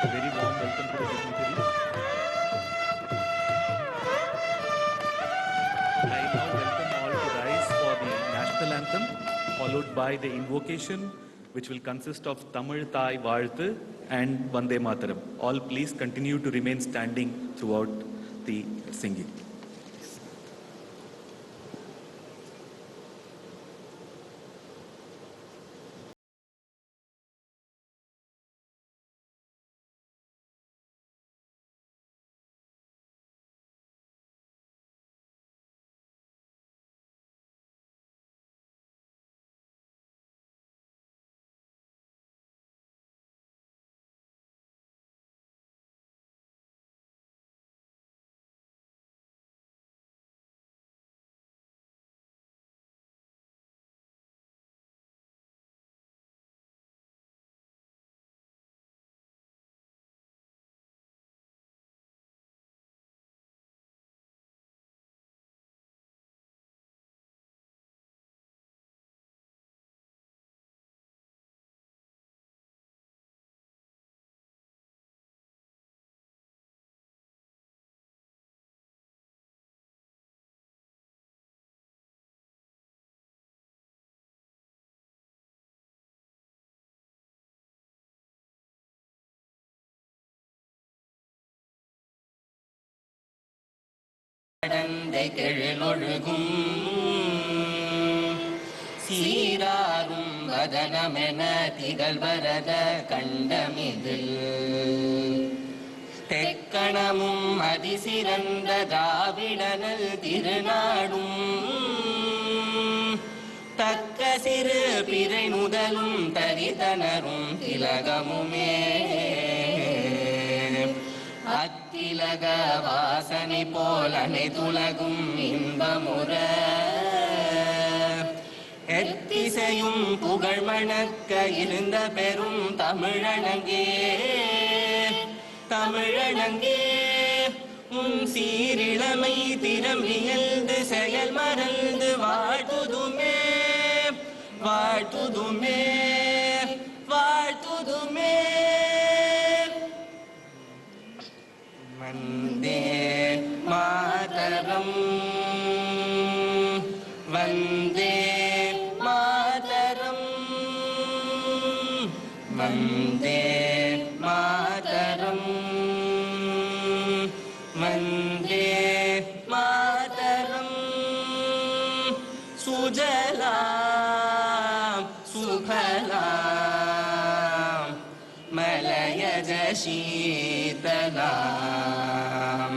A very warm welcome to the dignitaries. I now welcome all to rise for the national anthem, followed by the invocation, which will consist of Tamil Thai Vaalthu and Vande Mataram. All please continue to remain standing throughout the singing. கெழுலொழுகும் சீராரும் வதனமென திகழ்வரத கண்டமிதில் தெக்கணமும் அதிசிறந்த திராவிடனல் திருநாடும் தக்க சிறு பிறை முதலும் தரிதனரும் திலகமுமே அத்திலக வாசனை போல் அனைத்துலகும் இன்பமுற எத்திசையும் புகழ் மணக்க இருந்த பெரும் தமிழனங்கே தமிழனங்கே உன் சீரிழமை திறமியல்து செயல் மறந்து வாழ்த்துதுமே வாழ்த்துதுமே வாழ்த்துதுமே வந்தே மாதரம் வந்தே மாதரம் வந்தே மாதரம் வந்தே மாதரம் சுஜலாம் சுபலாம் மலயஜ शीतलां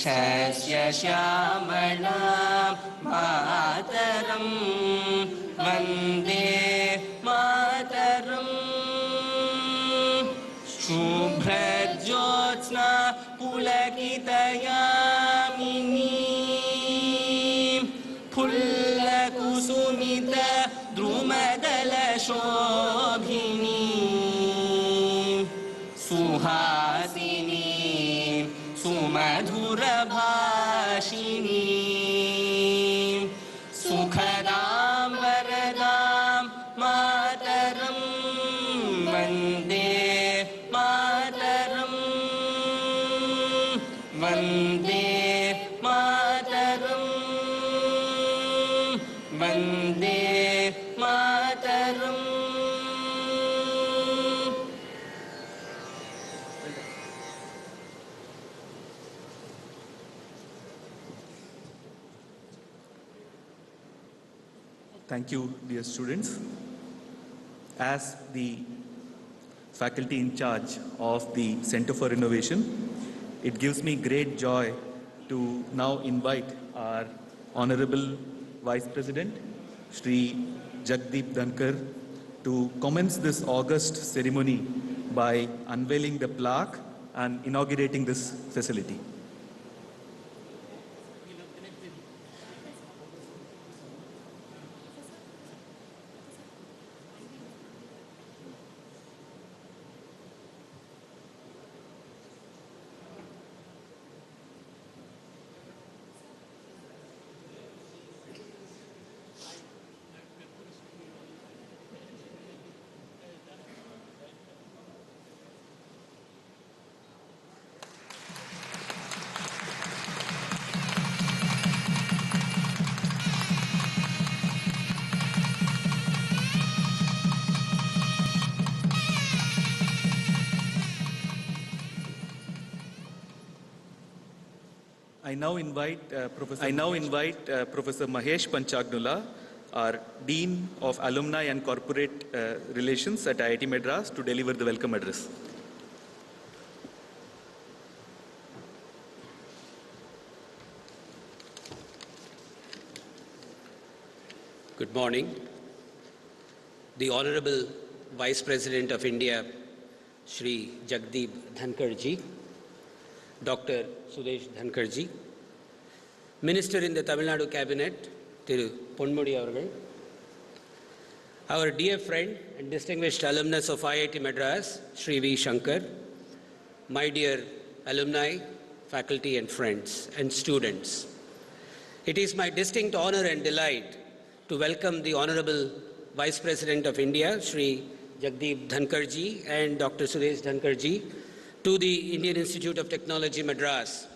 शस्य श्यामलां मातरं वन्दे मातरं शुभ्रज्योत्स्ना पुलकितयामिनी फुल्लकुसुमित द्रुमदलशोभिनी सुहासिनी सुमधुरभाषिणी सुखदां वरदां मातरं वन्दे मातरं वन्दे मातरं Vande Mataram. Thank you, dear students. As the faculty in charge of the Center for Innovation, it gives me great joy to now invite our Honorable Vice President, Shri Jagdeep Dhankar, to commence this August ceremony by unveiling the plaque and inaugurating this facility. I now invite Professor Mahesh Panchagnula, our Dean of Alumni and Corporate Relations at IIT Madras, to deliver the welcome address. Good morning. The Honorable Vice President of India, Shri Jagdeep Dhankarji, Dr. Sudesh Dhankarji, Minister in the Tamil Nadu Cabinet, Thiru Ponmudi Avargal, our dear friend and distinguished alumnus of IIT Madras, Shri V. Shankar, my dear alumni, faculty and friends and students. It is my distinct honor and delight to welcome the Honorable Vice President of India, Shri Jagdeep Dhankarji and Dr. Sudesh Dhankarji to the Indian Institute of Technology Madras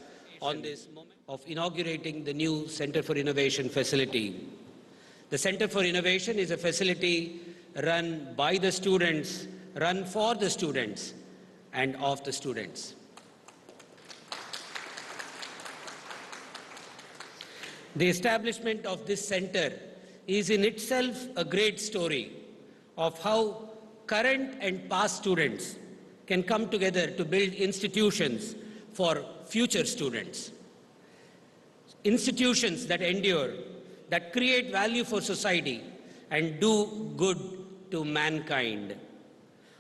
on this moment of inaugurating the new Center for Innovation facility. The Center for Innovation is a facility run by the students, run for the students and of the students. The establishment of this center is in itself a great story of how current and past students can come together to build institutions for future students. Institutions that endure, that create value for society and do good to mankind.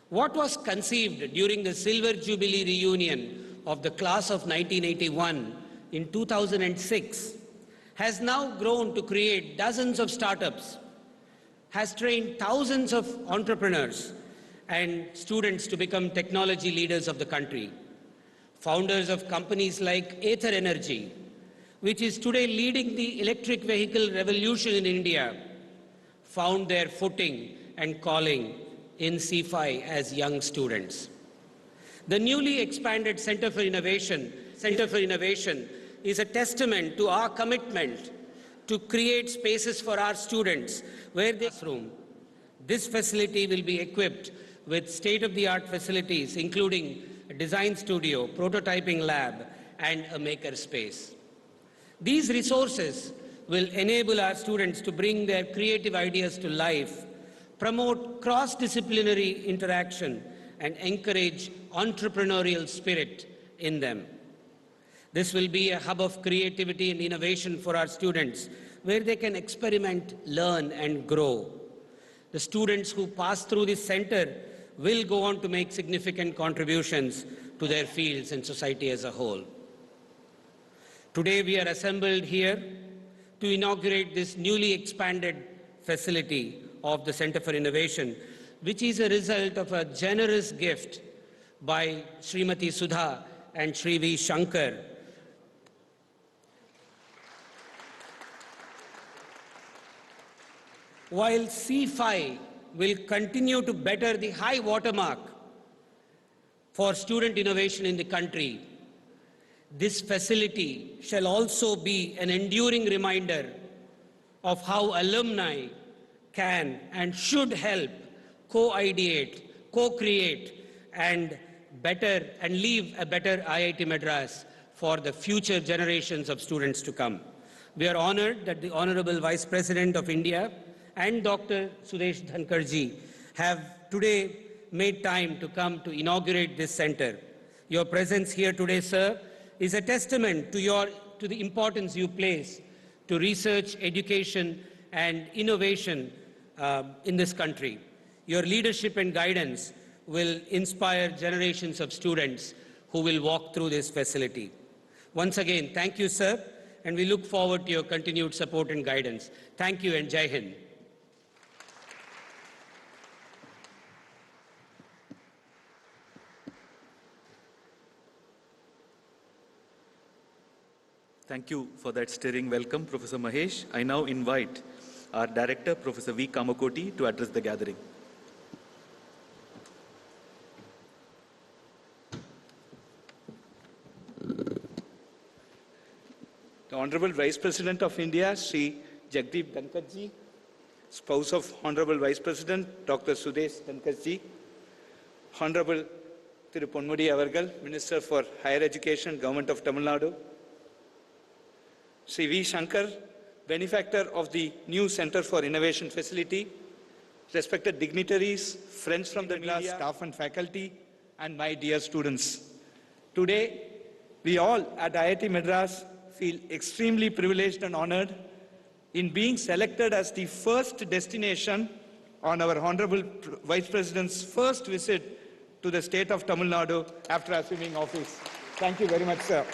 What was conceived during the Silver Jubilee reunion of the class of 1981 in 2006 has now grown to create dozens of startups, has trained thousands of entrepreneurs and students to become technology leaders of the country. Founders of companies like Aether Energy, which is today leading the electric vehicle revolution in India, found their footing and calling in CFI as young students. The newly expanded Center for Innovation is a testament to our commitment to create spaces for our students where they room. This facility will be equipped with state-of-the-art facilities, including a design studio, prototyping lab, and a maker space. These resources will enable our students to bring their creative ideas to life, promote cross-disciplinary interaction, and encourage entrepreneurial spirit in them. This will be a hub of creativity and innovation for our students, where they can experiment, learn, and grow. The students who pass through this center will go on to make significant contributions to their fields and society as a whole. Today we are assembled here to inaugurate this newly expanded facility of the Center for Innovation, which is a result of a generous gift by Srimati Sudha and Shri V. Shankar. While C5 will continue to better the high watermark for student innovation in the country, this facility shall also be an enduring reminder of how alumni can and should help co-ideate, co-create, and leave a better IIT Madras for the future generations of students to come. We are honored that the Honorable Vice President of India and Dr. Sudesh Dhankarji have today made time to come to inaugurate this center. Your presence here today, sir, is a testament to the importance you place to research, education, and innovation in this country. Your leadership and guidance will inspire generations of students who will walk through this facility. Once again, thank you, sir, and we look forward to your continued support and guidance. Thank you and Jai Hind. Thank you for that stirring welcome, Professor Mahesh. I now invite our Director, Professor V. Kamakoti, to address the gathering. The Honorable Vice President of India, Sri Jagdeep Dhankarji, spouse of Honorable Vice President, Dr. Sudesh Dhankarji, Honorable Thiru Ponmudi Avargal, Minister for Higher Education, Government of Tamil Nadu, Sri V. Shankar, benefactor of the new Center for Innovation facility, respected dignitaries, friends from the media, staff and faculty, and my dear students. Today, we all at IIT Madras feel extremely privileged and honored in being selected as the first destination on our Honorable Vice President's first visit to the state of Tamil Nadu after assuming office. Thank you very much, sir.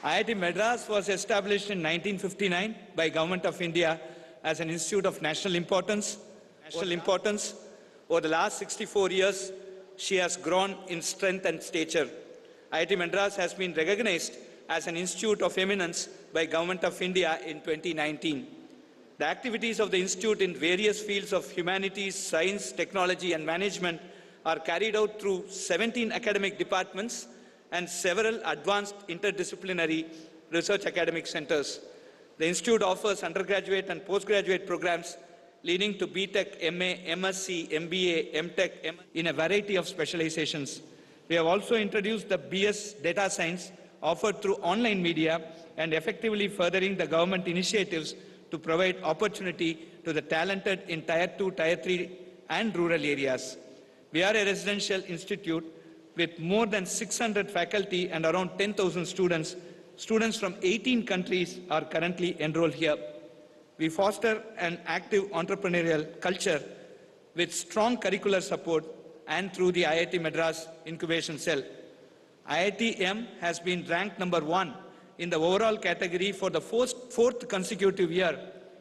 IIT Madras was established in 1959 by Government of India as an institute of national importance. Over the last 64 years, she has grown in strength and stature. IIT Madras has been recognized as an institute of eminence by Government of India in 2019. The activities of the institute in various fields of humanities, science, technology and management are carried out through 17 academic departments and several advanced interdisciplinary research academic centers. The institute offers undergraduate and postgraduate programs leading to BTech, MA, MSc, MBA, MTech, in a variety of specializations. We have also introduced the BS Data Science offered through online media and effectively furthering the government initiatives to provide opportunity to the talented in Tier 2, Tier 3 and rural areas. We are a residential institute with more than 600 faculty and around 10,000 students. Students from 18 countries are currently enrolled here. We foster an active entrepreneurial culture with strong curricular support and through the IIT Madras Incubation Cell. IITM has been ranked number 1 in the overall category for the fourth consecutive year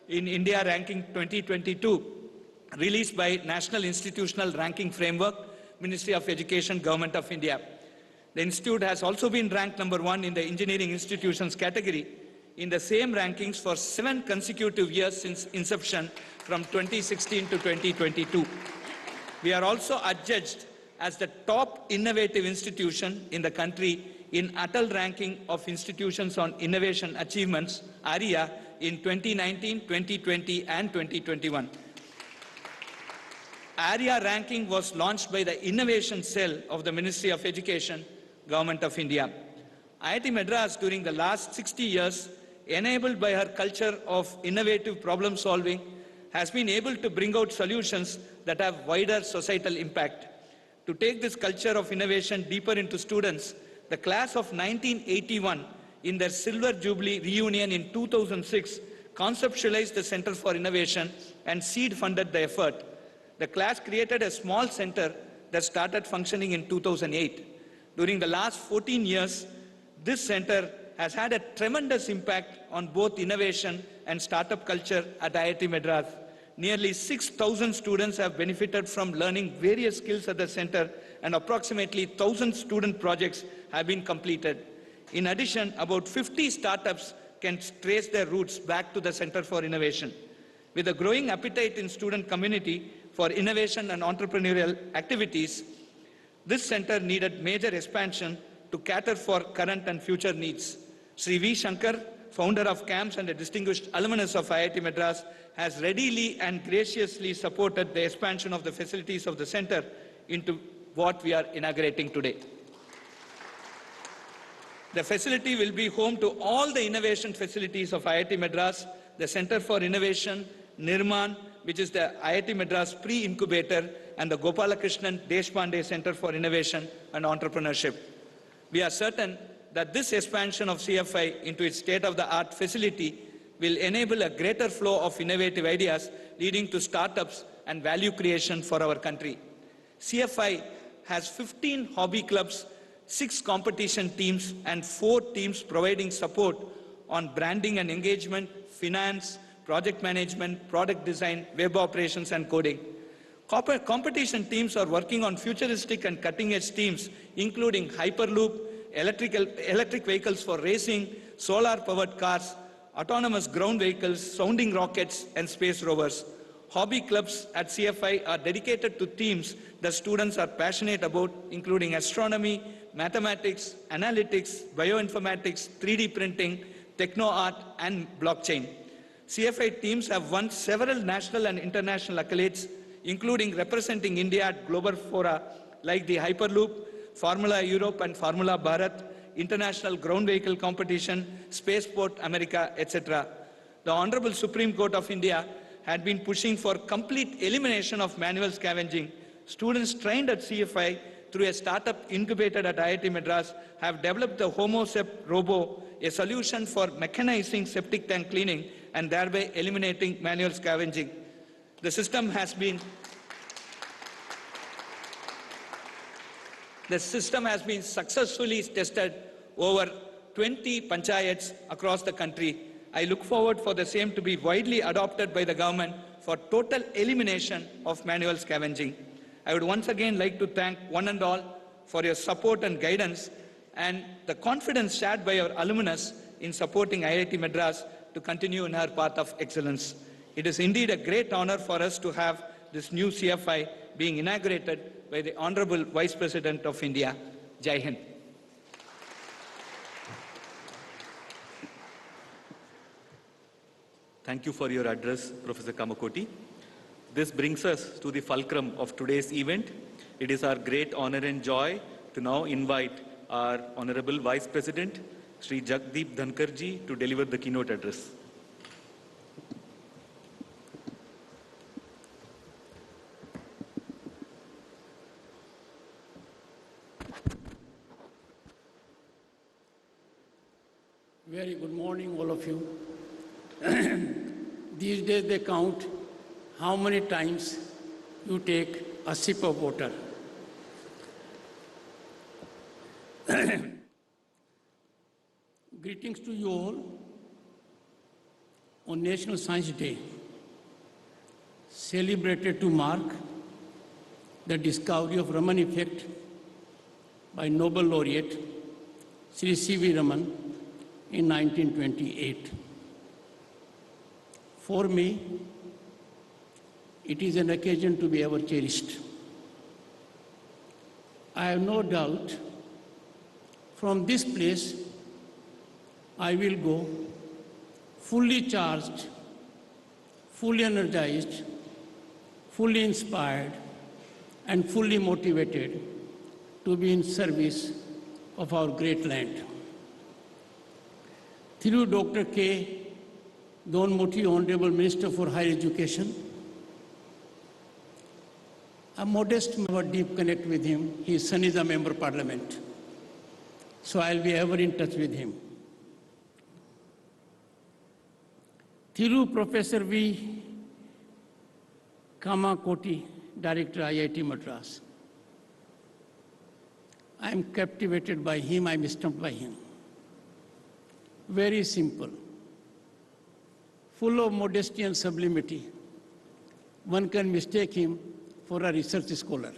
in India Ranking 2022, released by National Institutional Ranking Framework, Ministry of Education, Government of India. The institute has also been ranked number 1 in the engineering institutions category in the same rankings for 7 consecutive years since inception from 2016 to 2022. We are also adjudged as the top innovative institution in the country in Atal Ranking of Institutions on Innovation Achievements, ARIA, in 2019, 2020 and 2021. ARIA ranking was launched by the Innovation Cell of the Ministry of Education, Government of India. IIT Madras during the last 60 years, enabled by her culture of innovative problem solving, has been able to bring out solutions that have wider societal impact. To take this culture of innovation deeper into students, the class of 1981 in their Silver Jubilee reunion in 2006 conceptualized the Center for Innovation and seed funded the effort. The class created a small center that started functioning in 2008. During the last 14 years, this center has had a tremendous impact on both innovation and startup culture at IIT Madras. Nearly 6,000 students have benefited from learning various skills at the center, and approximately 1,000 student projects have been completed. In addition, about 50 startups can trace their roots back to the Center for Innovation. With a growing appetite in student community for innovation and entrepreneurial activities, this center needed major expansion to cater for current and future needs. Sri V. Shankar, founder of CAMS and a distinguished alumnus of IIT Madras, has readily and graciously supported the expansion of the facilities of the center into what we are inaugurating today. The facility will be home to all the innovation facilities of IIT Madras, the Center for Innovation, Nirman, which is the IIT Madras pre-incubator, and the Gopalakrishnan Deshpande Center for Innovation and Entrepreneurship. We are certain that this expansion of CFI into its state-of-the-art facility will enable a greater flow of innovative ideas leading to startups and value creation for our country. CFI has 15 hobby clubs, 6 competition teams, and 4 teams providing support on branding and engagement, finance, project management, product design, web operations, and coding. Competition teams are working on futuristic and cutting-edge themes, including Hyperloop, electric vehicles for racing, solar-powered cars, autonomous ground vehicles, sounding rockets, and space rovers. Hobby clubs at CFI are dedicated to themes that students are passionate about, including astronomy, mathematics, analytics, bioinformatics, 3D printing, techno-art, and blockchain. CFI teams have won several national and international accolades, including representing India at global fora like the Hyperloop, Formula Europe, and Formula Bharat, International Ground Vehicle Competition, Spaceport America, etc. The Honorable Supreme Court of India had been pushing for complete elimination of manual scavenging. Students trained at CFI through a startup incubated at IIT Madras have developed the HomoSep Robo, a solution for mechanizing septic tank cleaning and thereby eliminating manual scavenging. The system has been successfully tested over 20 panchayats across the country. I look forward for the same to be widely adopted by the government for total elimination of manual scavenging. I would once again like to thank one and all for your support and guidance and the confidence shared by our alumnus in supporting IIT Madras to continue in our path of excellence. It is indeed a great honor for us to have this new CFI being inaugurated by the Honorable Vice President of India. Jai Hind. Thank you for your address, Professor Kamakoti. This brings us to the fulcrum of today's event. It is our great honor and joy to now invite our Honorable Vice President, Sri Jagdeep Dhankarji, to deliver the keynote address. Very good morning, all of you. These days they count how many times you take a sip of water. Greetings to you all on National Science Day, celebrated to mark the discovery of Raman effect by Nobel laureate Sri C.V. Raman in 1928. For me, it is an occasion to be ever cherished. I have no doubt from this place I will go fully charged, fully energized, fully inspired, and fully motivated to be in service of our great land. Through Dr. K. Donmoti, Honorable Minister for Higher Education, a modest but deep connect with him. His son is a member of Parliament, so I'll be ever in touch with him. Thiru Professor V. Kamakoti, Director IIT Madras. I am captivated by him, I am stumped by him. Very simple, full of modesty and sublimity. One can mistake him for a research scholar.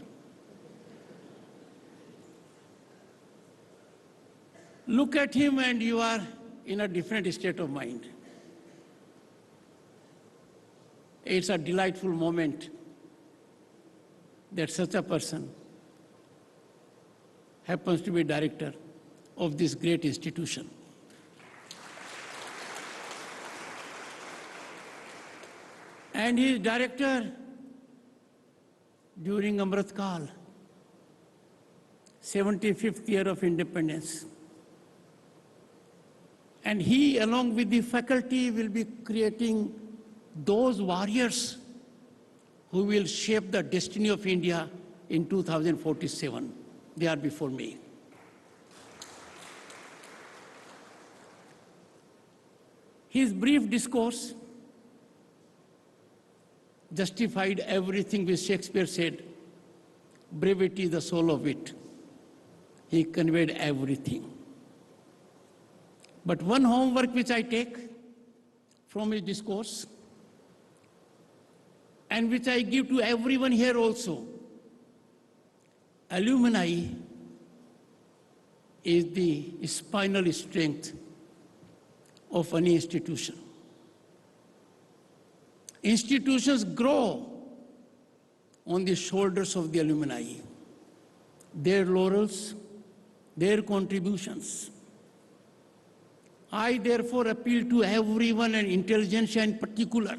Look at him and you are in a different state of mind. It's a delightful moment that such a person happens to be director of this great institution. And he is director during Amrit Kal, 75th year of independence. And he, along with the faculty, will be creating those warriors who will shape the destiny of India in 2047. They are before me. His brief discourse justified everything which Shakespeare said, brevity is the soul of wit. He conveyed everything. But one homework which I take from his discourse, and which I give to everyone here also, alumni is the spinal strength of any institution. Institutions grow on the shoulders of the alumni, their laurels, their contributions. I therefore appeal to everyone, and intelligentsia in particular,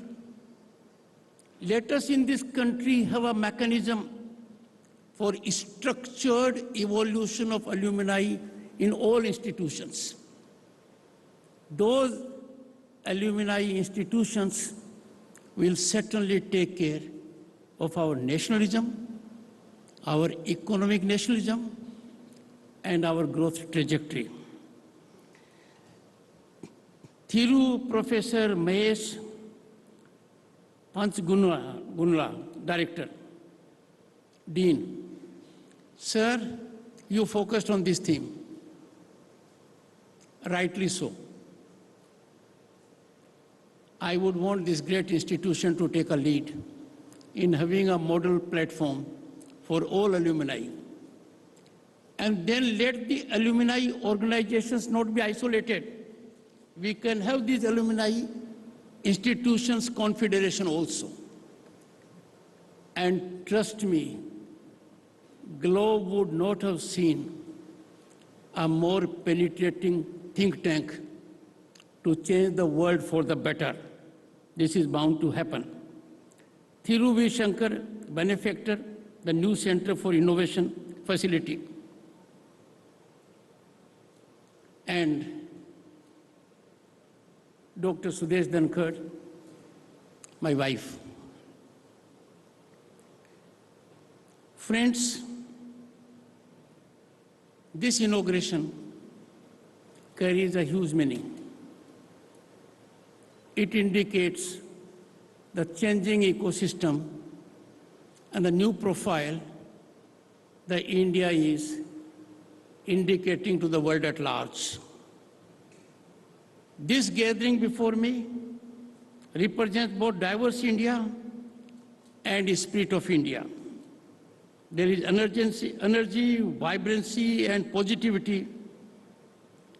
let us in this country have a mechanism for structured evolution of alumni in all institutions. Those alumni institutions will certainly take care of our nationalism, our economic nationalism, and our growth trajectory. Thiru Professor Mahesh Panchgunla, Director, Dean. Sir, you focused on this theme. Rightly so. I would want this great institution to take a lead in having a model platform for all alumni. And then let the alumni organizations not be isolated. We can have these alumni institutions confederation also. And trust me, Globe would not have seen a more penetrating think tank to change the world for the better. This is bound to happen. Thiru V. Shankar, benefactor, the new Center for Innovation facility. And Dr. Sudesh Dhankar, my wife. Friends, this inauguration carries a huge meaning. It indicates the changing ecosystem and the new profile that India is indicating to the world at large. This gathering before me represents both diverse India and the spirit of India. There is energy, vibrancy, and positivity.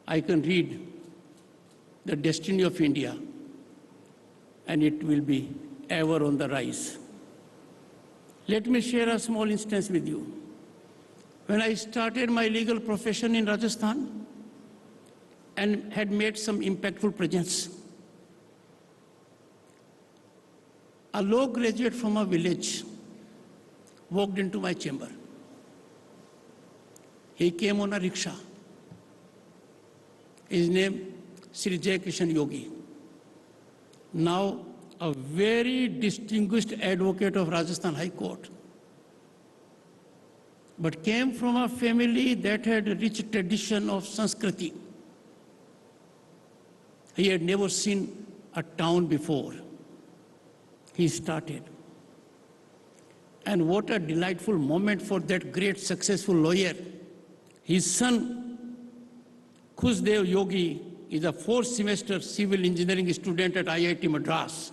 I can read the destiny of India, and it will be ever on the rise. Let me share a small instance with you. When I started my legal profession in Rajasthan and had made some impactful presence, a law graduate from a village walked into my chamber. He came on a rickshaw. His name, Sri Jai Kishan Yogi. Now a very distinguished advocate of Rajasthan High Court, but came from a family that had a rich tradition of Sanskriti. He had never seen a town before. He started. And what a delightful moment for that great successful lawyer. His son, Khusdev Yogi, is a fourth semester civil engineering student at IIT Madras.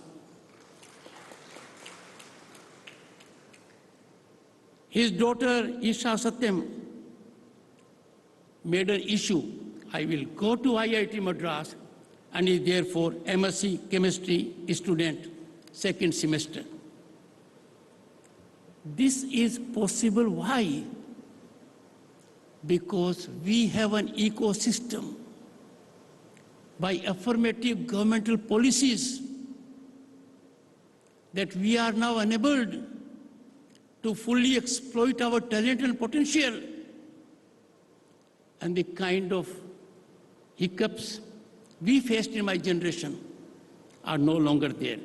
His daughter, Isha Satyam, made an issue. I will go to IIT Madras, and is therefore MSc chemistry student, second semester. This is possible. Why? Because we have an ecosystem. By affirmative governmental policies that we are now enabled to fully exploit our talent and potential. And the kind of hiccups we faced in my generation are no longer there.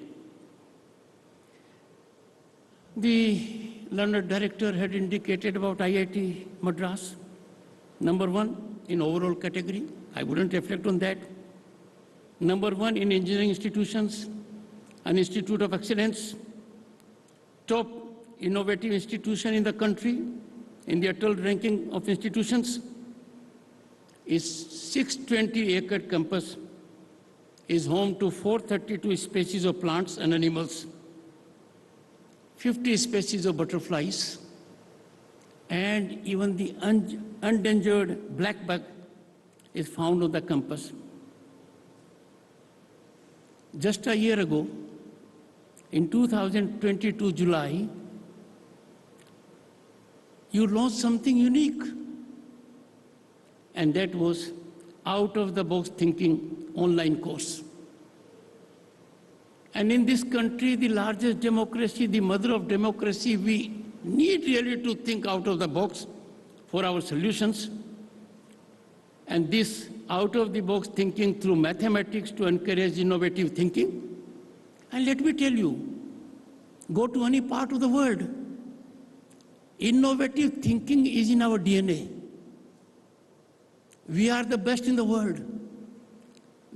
The learned director had indicated about IIT Madras, number one in overall category. I wouldn't reflect on that. Number one in engineering institutions, an institute of excellence, top innovative institution in the country, in the Atal ranking of institutions. Its 620-acre campus is home to 432 species of plants and animals, 50 species of butterflies, and even the endangered black bug is found on the campus. Just a year ago, in 2022 July, you launched something unique, and that was out-of-the-box thinking online course. And in this country, the largest democracy, the mother of democracy, we need really to think out of the box for our solutions. And this out-of-the-box thinking through mathematics to encourage innovative thinking. And let me tell you, go to any part of the world, innovative thinking is in our DNA. We are the best in the world.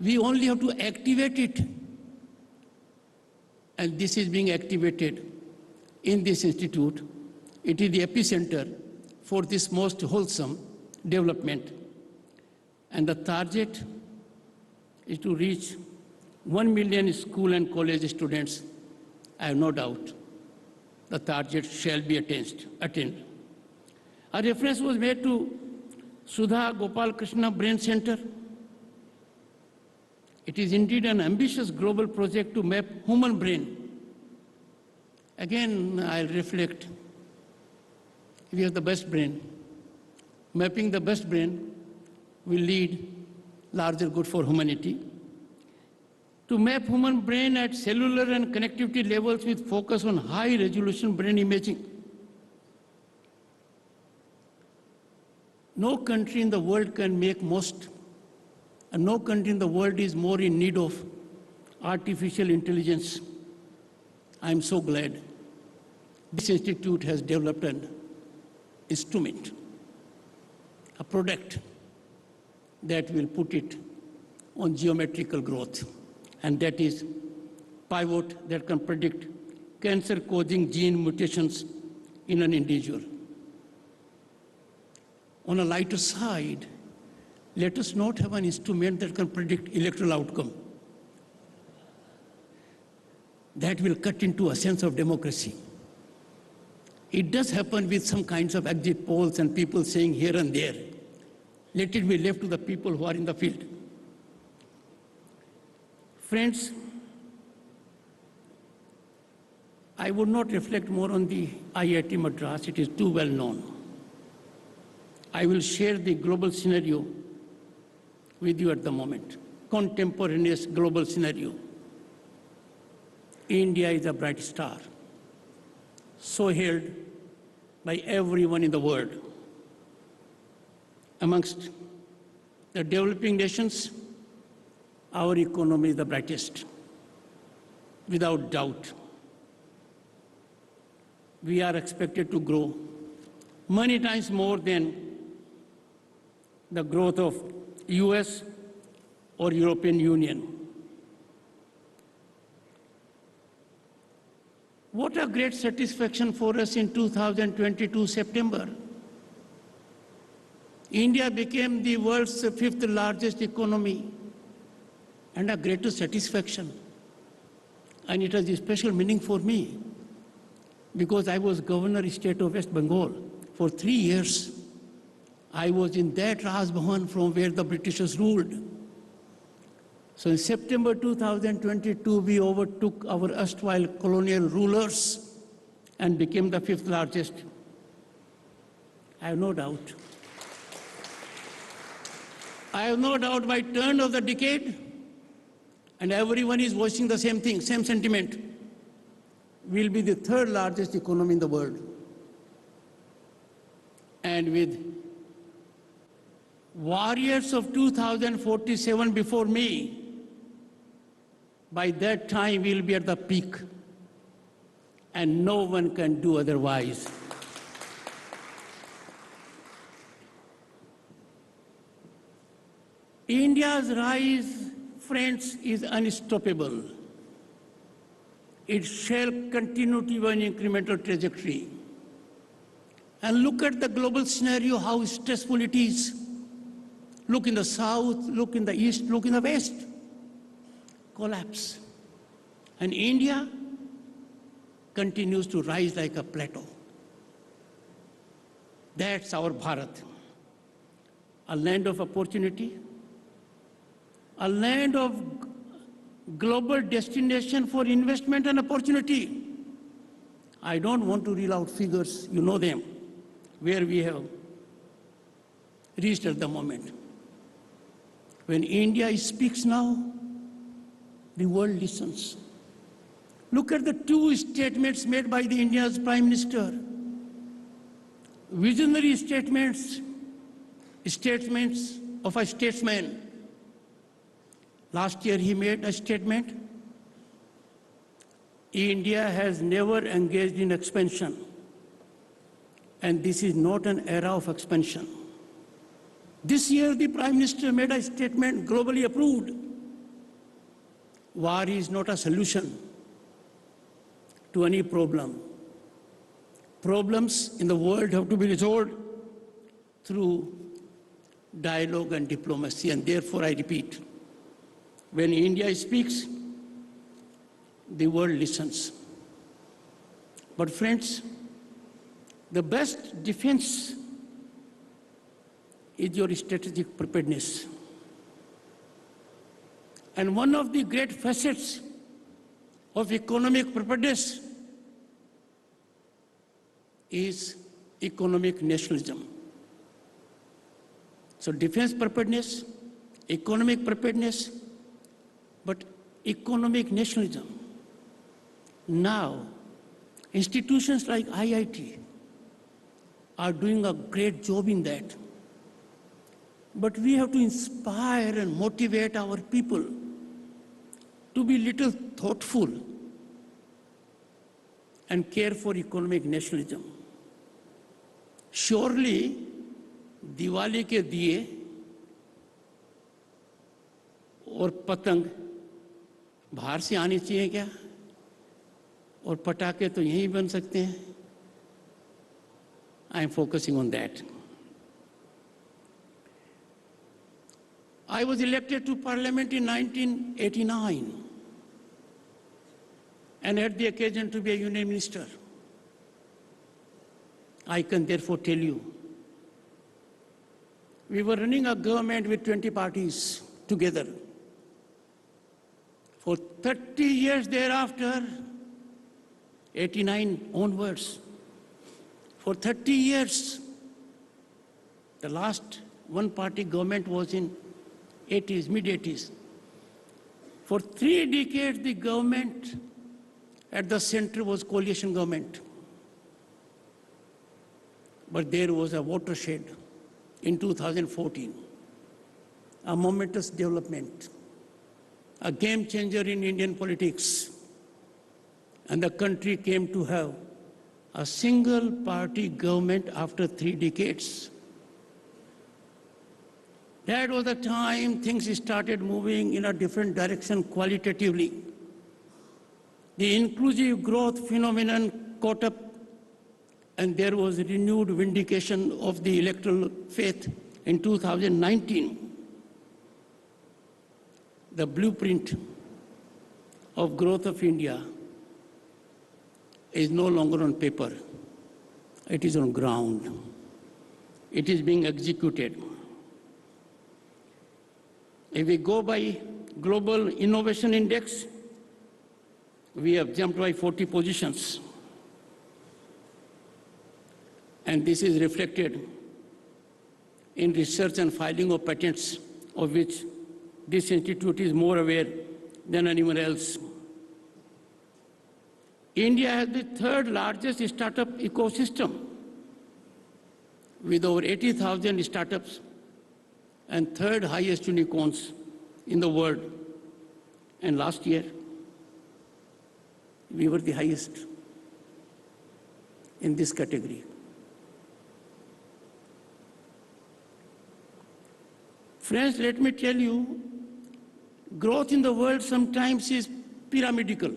We only have to activate it. And this is being activated in this institute. It is the epicenter for this most wholesome development. And the target is to reach 1 million school and college students. I have no doubt the target shall be attained. A reference was made to Sudha Gopal Krishna Brain Center. It is indeed an ambitious global project to map human brain. Again, I'll reflect. We have the best brain. Mapping the best brain will lead larger good for humanity. To map human brain at cellular and connectivity levels with focus on high-resolution brain imaging. No country in the world can make most, and no country in the world is more in need of artificial intelligence. I'm so glad this institute has developed an instrument, a product that will put it on geometrical growth, and that is pivot that can predict cancer-causing gene mutations in an individual. On a lighter side, let us not have an instrument that can predict electoral outcome. That will cut into a sense of democracy. It does happen with some kinds of exit polls and people saying here and there. Let it be left to the people who are in the field. Friends, I would not reflect more on the IIT Madras. It is too well known. I will share the global scenario with you at the moment. Contemporaneous global scenario. India is a bright star, so hailed by everyone in the world. Amongst the developing nations, our economy is the brightest, without doubt. We are expected to grow many times more than the growth of US or European Union. What a great satisfaction for us in 2022 September. India became the world's 5th largest economy, and a greater satisfaction. And it has a special meaning for me because I was Governor State of West Bengal for 3 years. I was in that Raj Bhavan from where the Britishers ruled. So in September 2022, we overtook our erstwhile colonial rulers and became the 5th largest. I have no doubt. I have no doubt by turn of the decade, and everyone is voicing the same thing, same sentiment, we'll be the 3rd largest economy in the world. And with warriors of 2047 before me, by that time we'll be at the peak, and no one can do otherwise. India's rise, friends, is unstoppable. It shall continue to be an incremental trajectory. And look at the global scenario, how stressful it is. Look in the south, look in the east, look in the west. Collapse. And India continues to rise like a plateau. That's our Bharat. A land of opportunity, a land of global destination for investment and opportunity. I don't want to reel out figures, you know them, where we have reached at the moment. When India speaks now, the world listens. Look at the 2 statements made by the India's Prime Minister. Visionary statements of a statesman. Last year he made a statement. India has never engaged in expansion, and this is not an era of expansion. This year the Prime Minister made a statement globally approved. War is not a solution to any problem. Problems in the world have to be resolved through dialogue and diplomacy, and therefore I repeat, when India speaks, the world listens. But friends, the best defense is your strategic preparedness. And one of the great facets of economic preparedness is economic nationalism. So defense preparedness, economic preparedness, but economic nationalism. Now, institutions like IIT are doing a great job in that. But we have to inspire and motivate our people to be little thoughtful and care for economic nationalism. Surely, Diwali के दिए और पतंग बाहर से आनी चाहिए क्या? और पटाखे तो यहीं बन सकते हैं. I am focusing on that. I was elected to Parliament in 1989 and had the occasion to be a Union Minister. I can therefore tell you, we were running a government with 20 parties together. For 30 years thereafter, 89 onwards, for 30 years, the last one-party government was in 80s, mid-80s. For 3 decades, the government at the center was coalition government. But there was a watershed in 2014, a momentous development, a game changer in Indian politics. And the country came to have a single party government after 3 decades. That was the time things started moving in a different direction qualitatively. The inclusive growth phenomenon caught up, and there was renewed vindication of the electoral faith in 2019. The blueprint of growth of India is no longer on paper. It is on ground. It is being executed. If we go by Global Innovation Index, we have jumped by 40 positions. And this is reflected in research and filing of patents, of which this institute is more aware than anyone else. India has the 3rd largest startup ecosystem with over 80,000 startups and 3rd highest unicorns in the world. And last year, we were the highest in this category. Friends, let me tell you, growth in the world sometimes is pyramidal.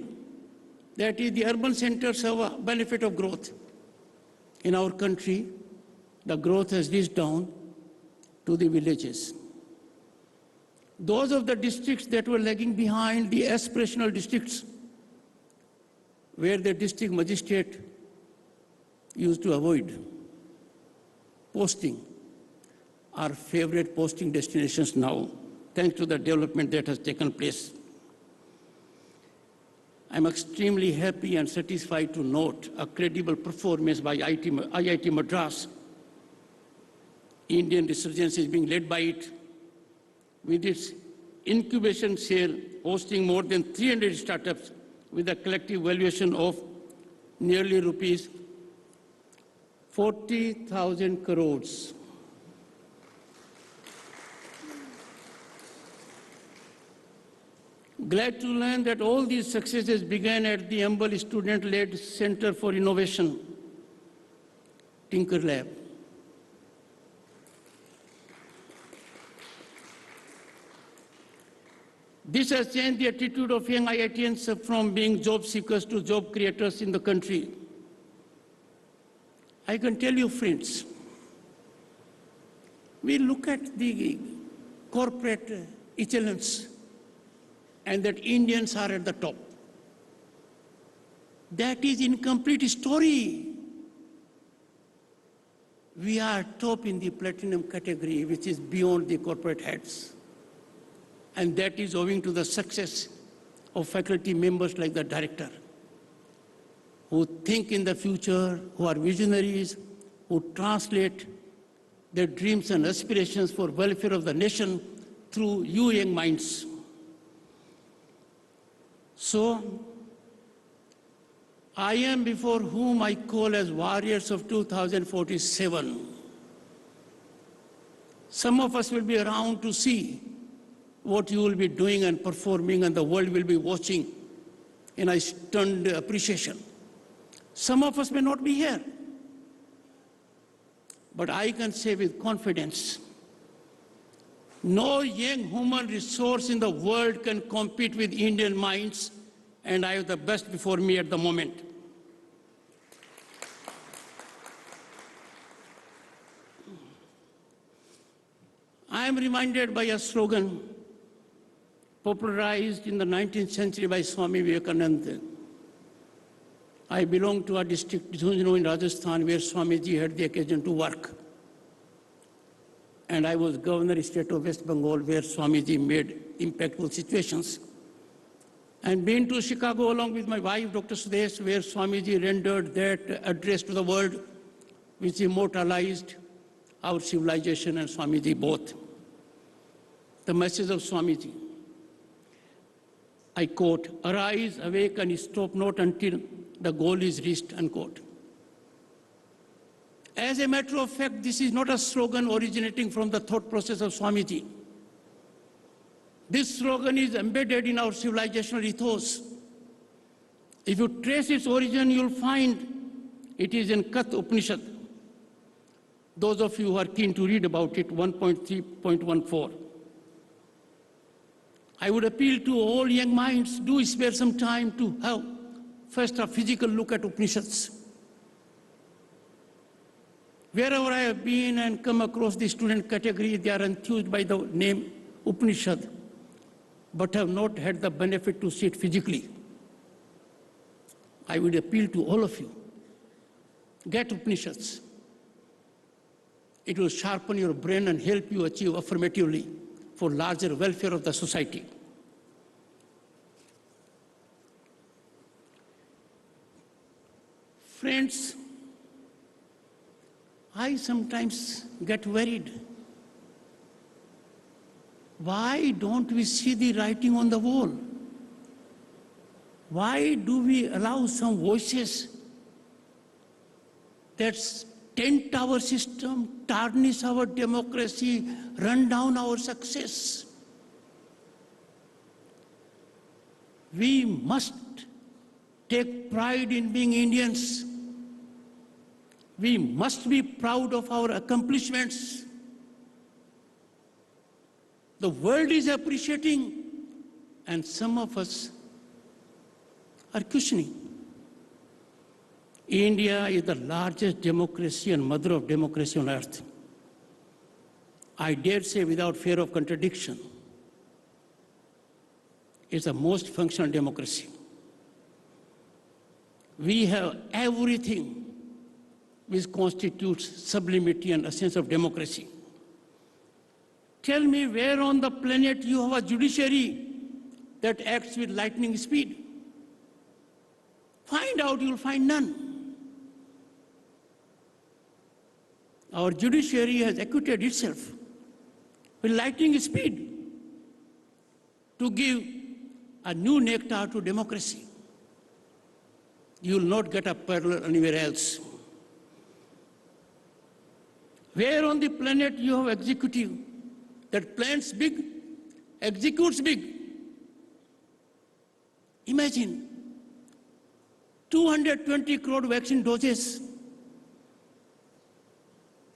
That is, the urban centers have a benefit of growth. In our country, the growth has reached down to the villages. Those of the districts that were lagging behind, the aspirational districts, where the district magistrate used to avoid posting, are favorite posting destinations now, thanks to the development that has taken place. I'm extremely happy and satisfied to note a credible performance by IIT Madras. Indian resurgence is being led by it, with its incubation cell hosting more than 300 startups with a collective valuation of nearly rupees 40,000 crores. Glad to learn that all these successes began at the humble student-led Center for Innovation, Tinker Lab. This has changed the attitude of young IITians from being job seekers to job creators in the country. I can tell you, friends, we look at the corporate echelons and that Indians are at the top. That is incomplete story. We are top in the platinum category, which is beyond the corporate heads. And that is owing to the success of faculty members like the director, who think in the future, who are visionaries, who translate their dreams and aspirations for welfare of the nation through you young minds. So, I am before whom I call as warriors of 2047. Some of us will be around to see what you will be doing and performing, and the world will be watching in a stunned appreciation. Some of us may not be here, but I can say with confidence, no young human resource in the world can compete with Indian minds, and I have the best before me at the moment. I am reminded by a slogan popularized in the 19th century by Swami Vivekananda. I belong to a district, in Rajasthan, where Swamiji had the occasion to work. And I was governor of the state of West Bengal, where Swamiji made impactful situations. And been to Chicago along with my wife, Dr. Sudesh, where Swamiji rendered that address to the world, which immortalized our civilization and Swamiji both. The message of Swamiji, I quote, "Arise, awake, and stop not until the goal is reached," unquote. As a matter of fact, this is not a slogan originating from the thought process of Swamiji. This slogan is embedded in our civilizational ethos. If you trace its origin, you'll find it is in Kat Upanishad. Those of you who are keen to read about it, 1.3.14. I would appeal to all young minds, do spare some time to have first a physical look at Upanishads. Wherever I have been and come across the student category, they are enthused by the name Upanishad, but have not had the benefit to see it physically. I would appeal to all of you, get Upanishads. It will sharpen your brain and help you achieve affirmatively for larger welfare of the society. Friends, I sometimes get worried. Why don't we see the writing on the wall? Why do we allow some voices that tent our system, tarnish our democracy, run down our success? We must take pride in being Indians. We must be proud of our accomplishments. The world is appreciating, and some of us are questioning. India is the largest democracy and mother of democracy on earth. I dare say without fear of contradiction, it's the most functional democracy. We have everything which constitutes sublimity and essence of democracy. Tell me where on the planet you have a judiciary that acts with lightning speed. Find out, you'll find none. Our judiciary has acquitted itself with lightning speed to give a new nectar to democracy. You will not get a parallel anywhere else. Where on the planet you have executive that plans big, executes big, Imagine 220 crore vaccine doses,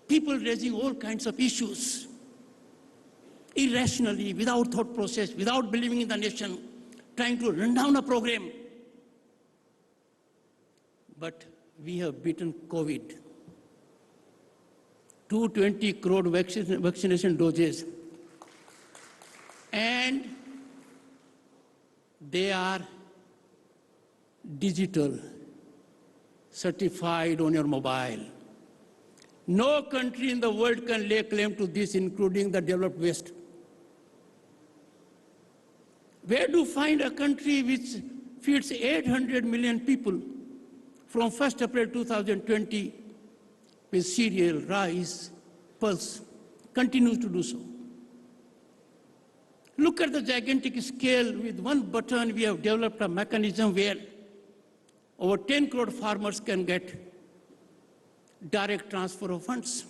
people raising all kinds of issues, irrationally, without thought process, without believing in the nation, trying to run down a program. But we have beaten COVID. 220 crore vaccination doses. And they are digital, certified on your mobile. No country in the world can lay claim to this, including the developed West. Where do you find a country which feeds 800 million people from 1st April 2020 with cereal, rice, pulse, continues to do so? Look at the gigantic scale. With one button, we have developed a mechanism where over 10 crore farmers can get direct transfer of funds.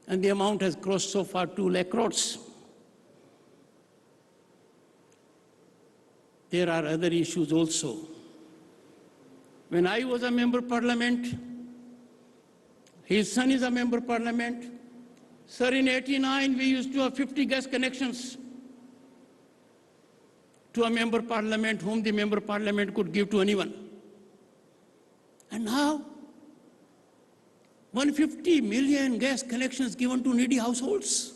And the amount has crossed so far 2 lakh crores. There are other issues also. When I was a member of parliament, his son is a member of parliament. Sir, in '89, we used to have 50 gas connections to a member of parliament whom the member of parliament could give to anyone. And now, 150 million gas connections given to needy households.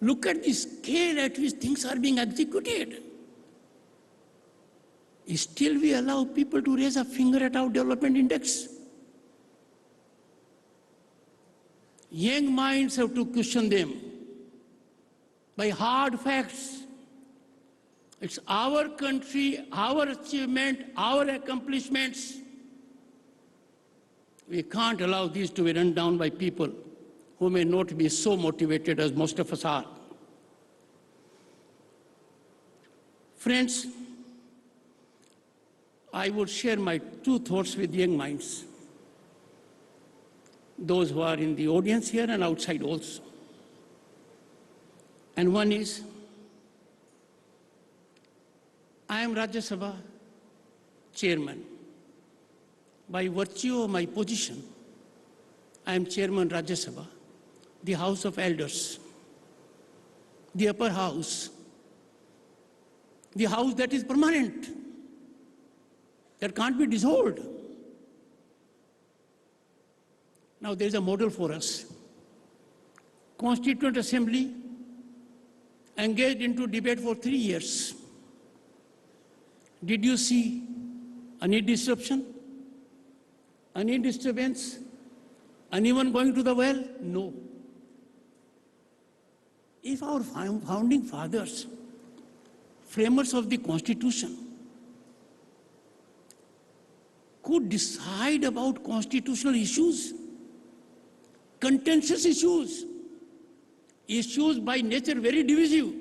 Look at the scale at which things are being executed. Still we allow people to raise a finger at our development index. Young minds have to question them by hard facts. It's our country, our achievement, our accomplishments. We can't allow these to be run down by people who may not be so motivated as most of us are. Friends, I would share my 2 thoughts with young minds, those who are in the audience here and outside also. And one is, I am Rajya Sabha chairman. By virtue of my position, I am chairman Rajya Sabha, the House of Elders, the upper house, the house that is permanent, that can't be dissolved. Now there is a model for us. Constituent Assembly engaged into debate for 3 years. Did you see any disruption? Any disturbance? Anyone going to the well? No. If our founding fathers, framers of the Constitution, could decide about constitutional issues, contentious issues, issues by nature very divisive,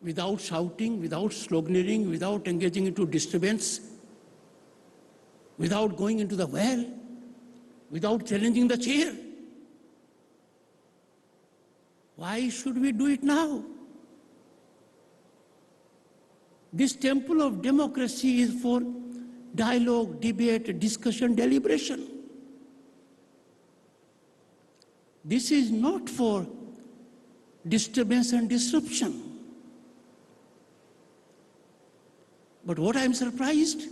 without shouting, without sloganeering, without engaging into disturbance, without going into the well, without challenging the chair. Why should we do it now? This temple of democracy is for dialogue, debate, discussion, deliberation. This is not for disturbance and disruption. But what I am surprised,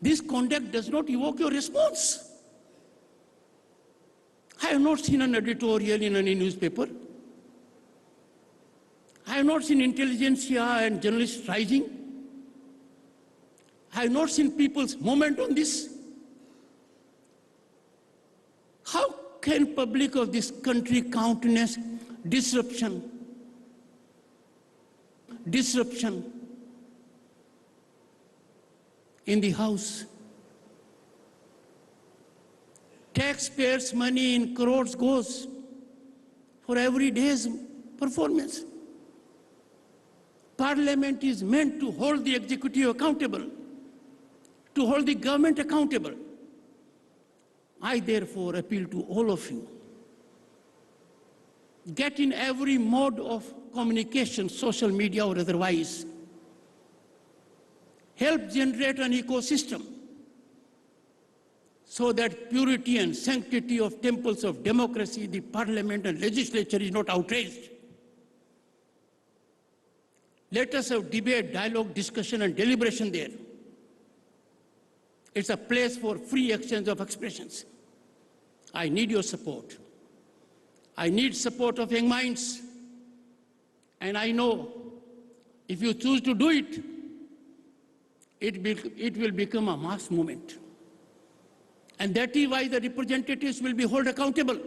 this conduct does not evoke your response. I have not seen an editorial in any newspaper. I have not seen intelligentsia and journalists rising. I have not seen people's movement on this. How can public of this country countenance disruption in the House? Taxpayers' money in crores goes for every day's performance. Parliament is meant to hold the executive accountable, to hold the government accountable. I therefore appeal to all of you. get in every mode of communication, social media or otherwise, help generate an ecosystem so that purity and sanctity of temples of democracy, the parliament and legislature is not outraged. Let us have debate, dialogue, discussion and deliberation there. It's a place for free exchange of expressions. I need your support. I need support of young minds. And I know if you choose to do it, it will become a mass movement. And that is why the representatives will be held accountable.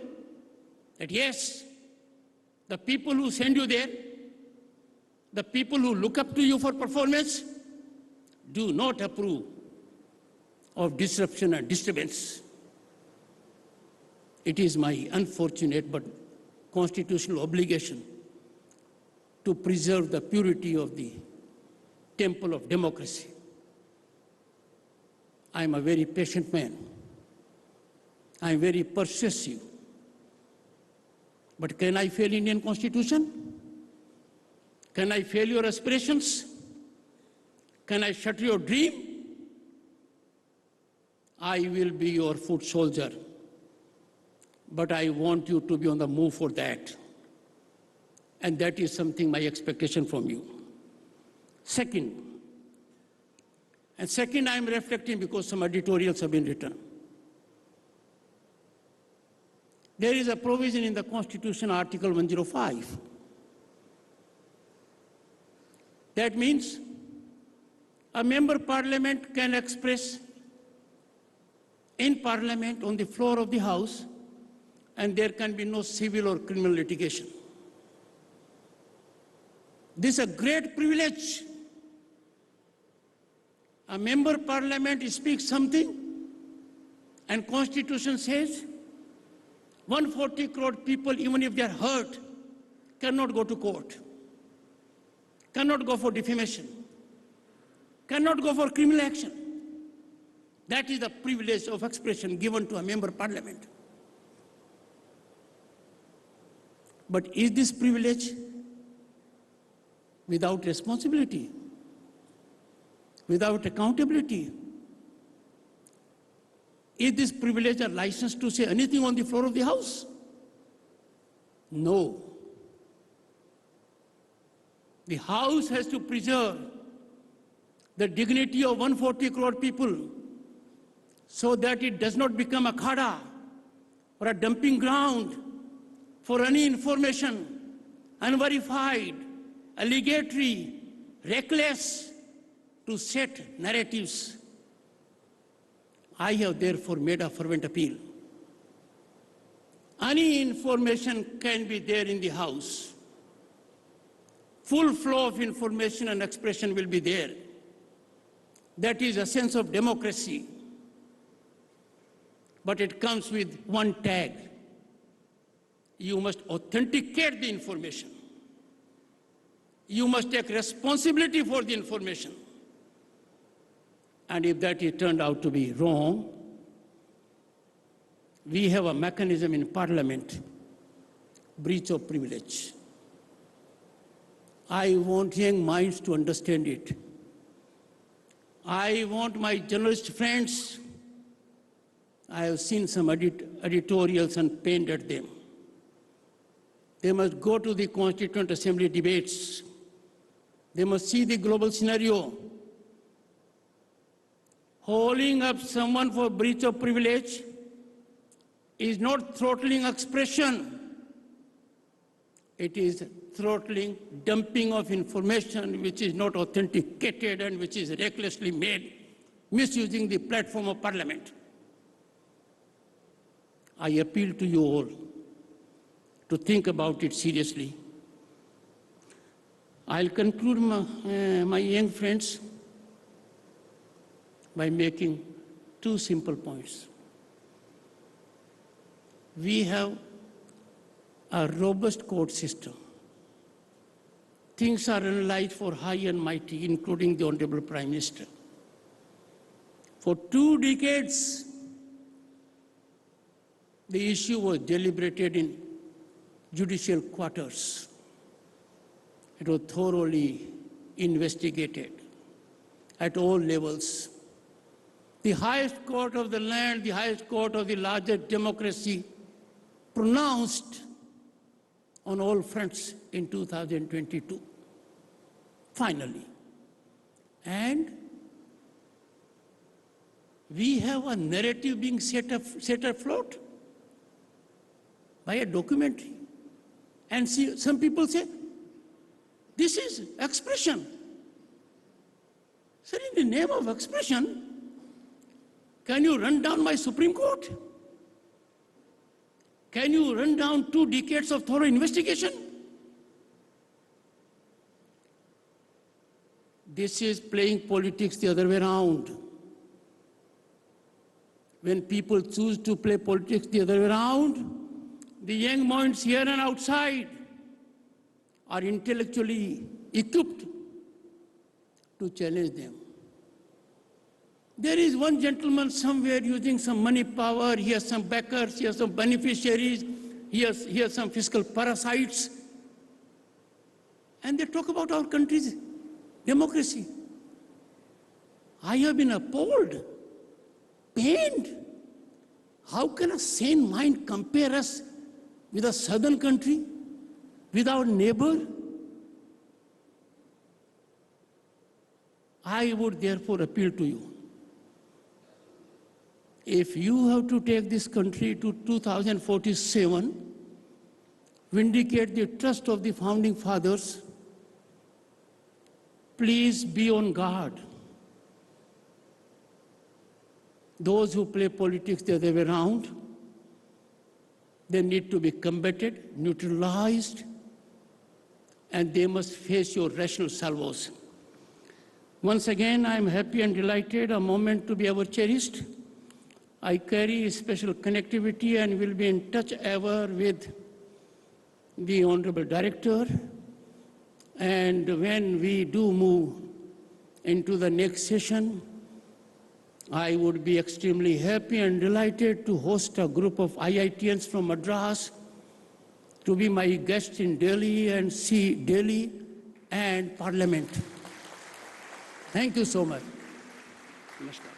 That yes, the people who send you there, the people who look up to you for performance, do not approve of disruption and disturbance. It is my unfortunate but constitutional obligation to preserve the purity of the temple of democracy. I am a very patient man. I am very persuasive. But can I fail Indian Constitution? Can I fail your aspirations? Can I shatter your dream? I will be your foot soldier. But I want you to be on the move for that. And that is something my expectation from you. Second, I am reflecting because some editorials have been written. There is a provision in the Constitution, Article 105. That means a member of parliament can express in parliament on the floor of the House, and there can be no civil or criminal litigation. This is a great privilege. A member of parliament speaks something, and Constitution says 140 crore people, even if they are hurt, cannot go to court, cannot go for defamation, cannot go for criminal action. That is the privilege of expression given to a member of parliament. But is this privilege without responsibility, without accountability? Is this privilege a license to say anything on the floor of the House? No. The House has to preserve the dignity of 140 crore people so that it does not become a khada or a dumping ground for any information, unverified, allegatory, reckless, to set narratives. I have therefore made a fervent appeal. Any information can be there in the House. Full flow of information and expression will be there. That is a sense of democracy. But it comes with one tag. You must authenticate the information. You must take responsibility for the information. And if that is turned out to be wrong, we have a mechanism in Parliament, breach of privilege. I want young minds to understand it. I want my journalist friends, I have seen some editorials and pained at them. They must go to the Constituent Assembly debates. They must see the global scenario. Holding up someone for breach of privilege is not throttling expression. It is throttling dumping of information which is not authenticated and which is recklessly made, misusing the platform of Parliament. I appeal to you all to think about it seriously. I'll conclude my young friends by making two simple points. We have a robust court system. Things are analyzed for high and mighty, including the Honorable Prime Minister. For 2 decades, the issue was deliberated in judicial quarters. It was thoroughly investigated at all levels. The highest court of the land, the highest court of the largest democracy, pronounced on all fronts in 2022, finally. And we have a narrative being set afloat by a documentary. And see, some people say, this is expression. Sir, in the name of expression, can you run down my Supreme Court? Can you run down 2 decades of thorough investigation? This is playing politics the other way around. When people choose to play politics the other way around, the young minds here and outside are intellectually equipped to challenge them. There is one gentleman somewhere using some money power, he has some backers, he has some beneficiaries, he has some fiscal parasites, and they talk about our country's democracy. I have been appalled, pained. How can a sane mind compare us with a southern country, with our neighbor? I would therefore appeal to you. If you have to take this country to 2047, vindicate the trust of the founding fathers, please be on guard. Those who play politics the other way around, they need to be combated, neutralized, and they must face your rational salvos. Once again, I am happy and delighted, a moment to be ever cherished. I carry special connectivity and will be in touch ever with the Honorable Director. And when we do move into the next session, I would be extremely happy and delighted to host a group of IITians from Madras to be my guest in Delhi and see Delhi and Parliament. Thank you so much. Namaskar.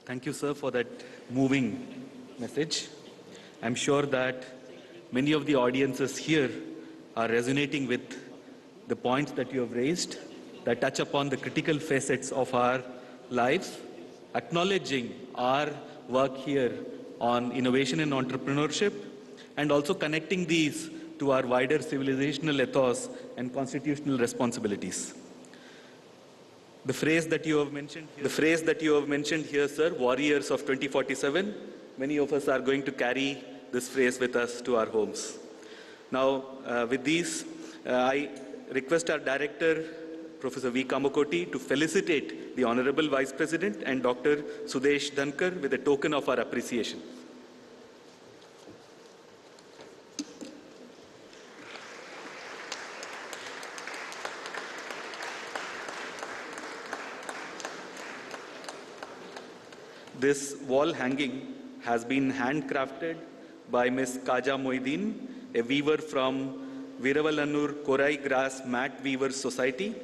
Thank you, sir, for that moving message. I'm sure that many of the audiences here are resonating with the points that you have raised that touch upon the critical facets of our lives, acknowledging our work here on innovation and entrepreneurship, and also connecting these to our wider civilizational ethos and constitutional responsibilities. The phrase that you have mentioned here, sir, warriors of 2047, many of us are going to carry this phrase with us to our homes. Now, with these, I request our director, Professor V. Kamakoti, to felicitate the Honorable Vice President and Dr. Sudesh Dhankar with a token of our appreciation. This wall hanging has been handcrafted by Ms. Kaja Moideen, a weaver from Viravalannur Korai Grass Mat Weavers Society,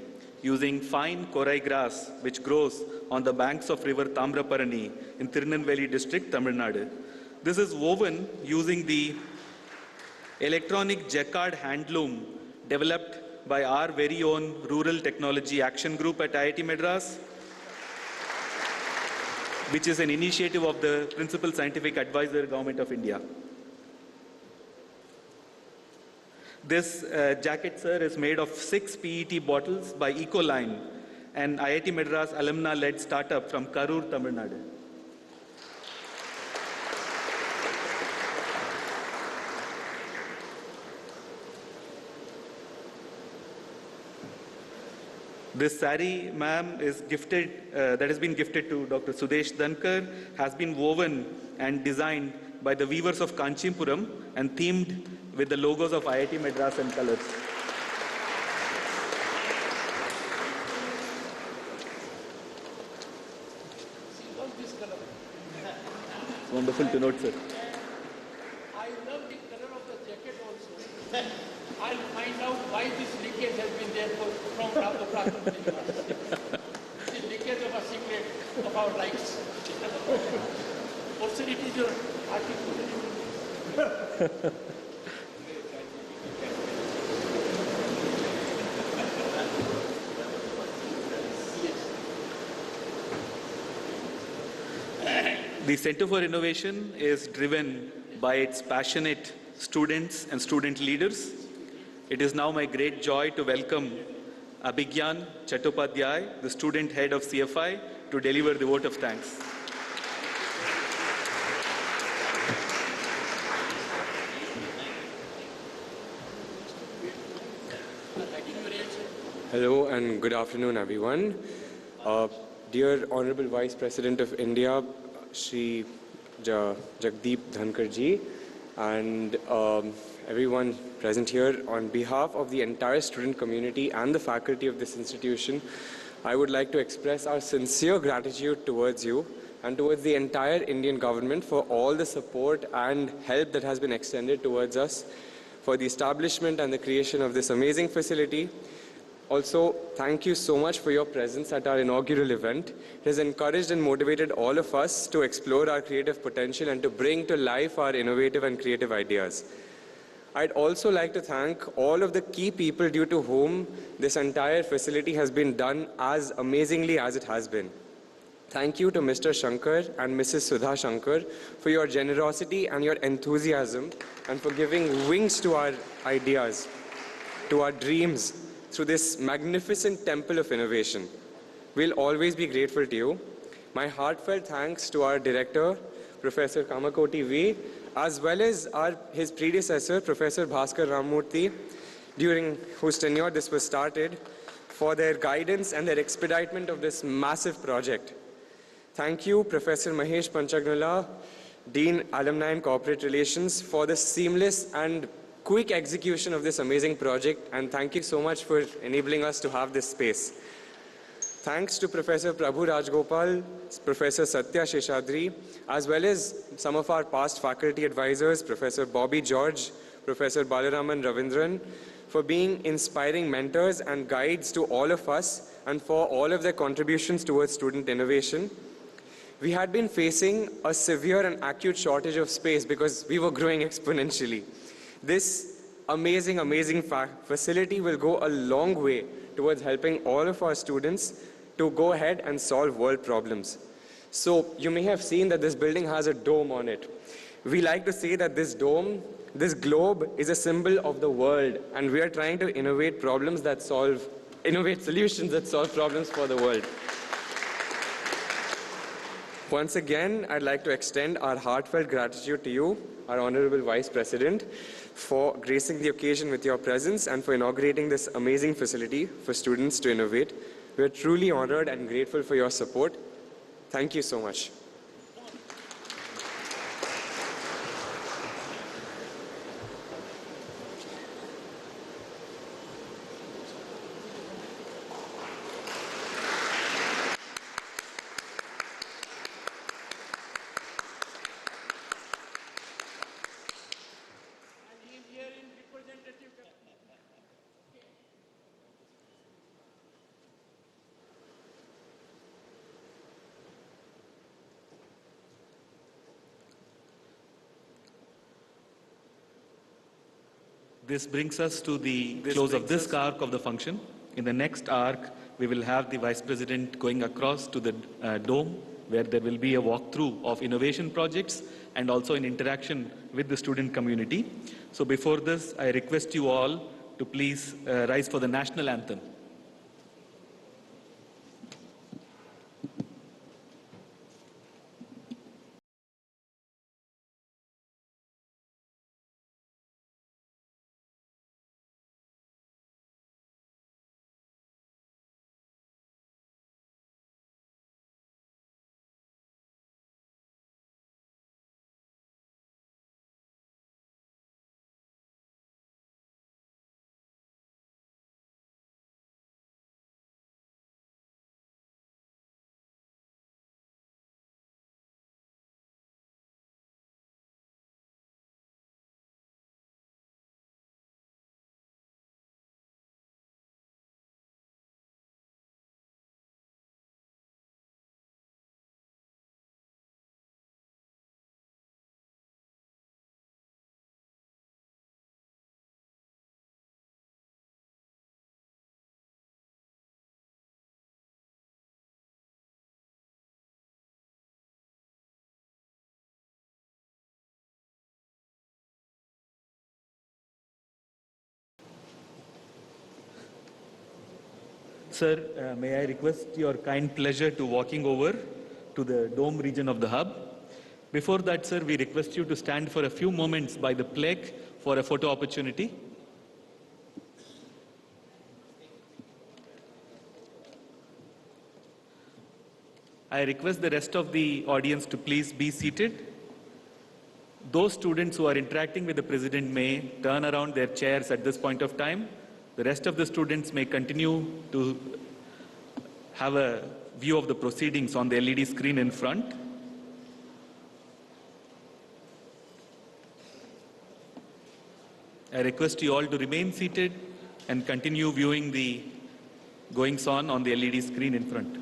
using fine korai grass which grows on the banks of river Tamraparani in Tirunelveli district, Tamil Nadu. This is woven using the electronic jacquard handloom developed by our very own Rural Technology Action Group at IIT Madras, which is an initiative of the Principal Scientific Advisor, Government of India. This jacket, sir, is made of 6 PET bottles by Ecoline, an IIT Madras alumna-led startup from Karur, Tamil Nadu. This sari, ma'am, is gifted, that has been gifted to Dr. Sudesh Dhankar, has been woven and designed by the weavers of Kanchipuram and themed with the logos of IIT Madras and colors. Wonderful to note, sir. I love the color of the jacket also. I'll find out why this leakage has been there from the Prakriti University. The leakage of a secret of our lives. Also, it is your article. The Center for Innovation is driven by its passionate students and student leaders. It is now my great joy to welcome Abhigyan Chattopadhyay, the student head of CFI, to deliver the vote of thanks. Hello and good afternoon, everyone. Dear Honorable Vice President of India, Shri Jagdeep Dhankar ji, and everyone present here, on behalf of the entire student community and the faculty of this institution, I would like to express our sincere gratitude towards you and towards the entire Indian government for all the support and help that has been extended towards us for the establishment and the creation of this amazing facility. Also, thank you so much for your presence at our inaugural event. It has encouraged and motivated all of us to explore our creative potential and to bring to life our innovative and creative ideas. I'd also like to thank all of the key people due to whom this entire facility has been done as amazingly as it has been. Thank you to Mr. Shankar and Mrs. Sudha Shankar for your generosity and your enthusiasm and for giving wings to our ideas, to our dreams, through this magnificent temple of innovation. We'll always be grateful to you. My heartfelt thanks to our director, Professor Kamakoti V, as well as his predecessor, Professor Bhaskar Ramamurthy, during whose tenure this was started, for their guidance and their expeditment of this massive project. Thank you, Professor Mahesh Panchagnala, Dean, Alumni and Corporate Relations, for the seamless and quick execution of this amazing project, and thank you so much for enabling us to have this space. Thanks to Professor Prabhu Rajgopal, Professor Satya Sheshadri, as well as some of our past faculty advisors, Professor Bobby George, Professor Balaraman Ravindran, for being inspiring mentors and guides to all of us and for all of their contributions towards student innovation. We had been facing a severe and acute shortage of space because we were growing exponentially. This amazing facility will go a long way towards helping all of our students to go ahead and solve world problems. So you may have seen that this building has a dome on it. We like to say that this dome, this globe, is a symbol of the world, and we are trying to innovate solutions that solve problems for the world. Once again, I'd like to extend our heartfelt gratitude to you, our Honorable Vice President, for gracing the occasion with your presence and for inaugurating this amazing facility for students to innovate. We are truly honored and grateful for your support. Thank you so much. This brings us to the close of this arc of the function. In the next arc, we will have the Vice President going across to the dome, where there will be a walkthrough of innovation projects and also an interaction with the student community. So before this, I request you all to please rise for the national anthem. Sir, may I request your kind pleasure to walking over to the dome region of the hub. Before that, sir, we request you to stand for a few moments by the plaque for a photo opportunity. I request the rest of the audience to please be seated. Those students who are interacting with the President may turn around their chairs at this point of time. The rest of the students may continue to have a view of the proceedings on the LED screen in front. I request you all to remain seated and continue viewing the goings on the LED screen in front.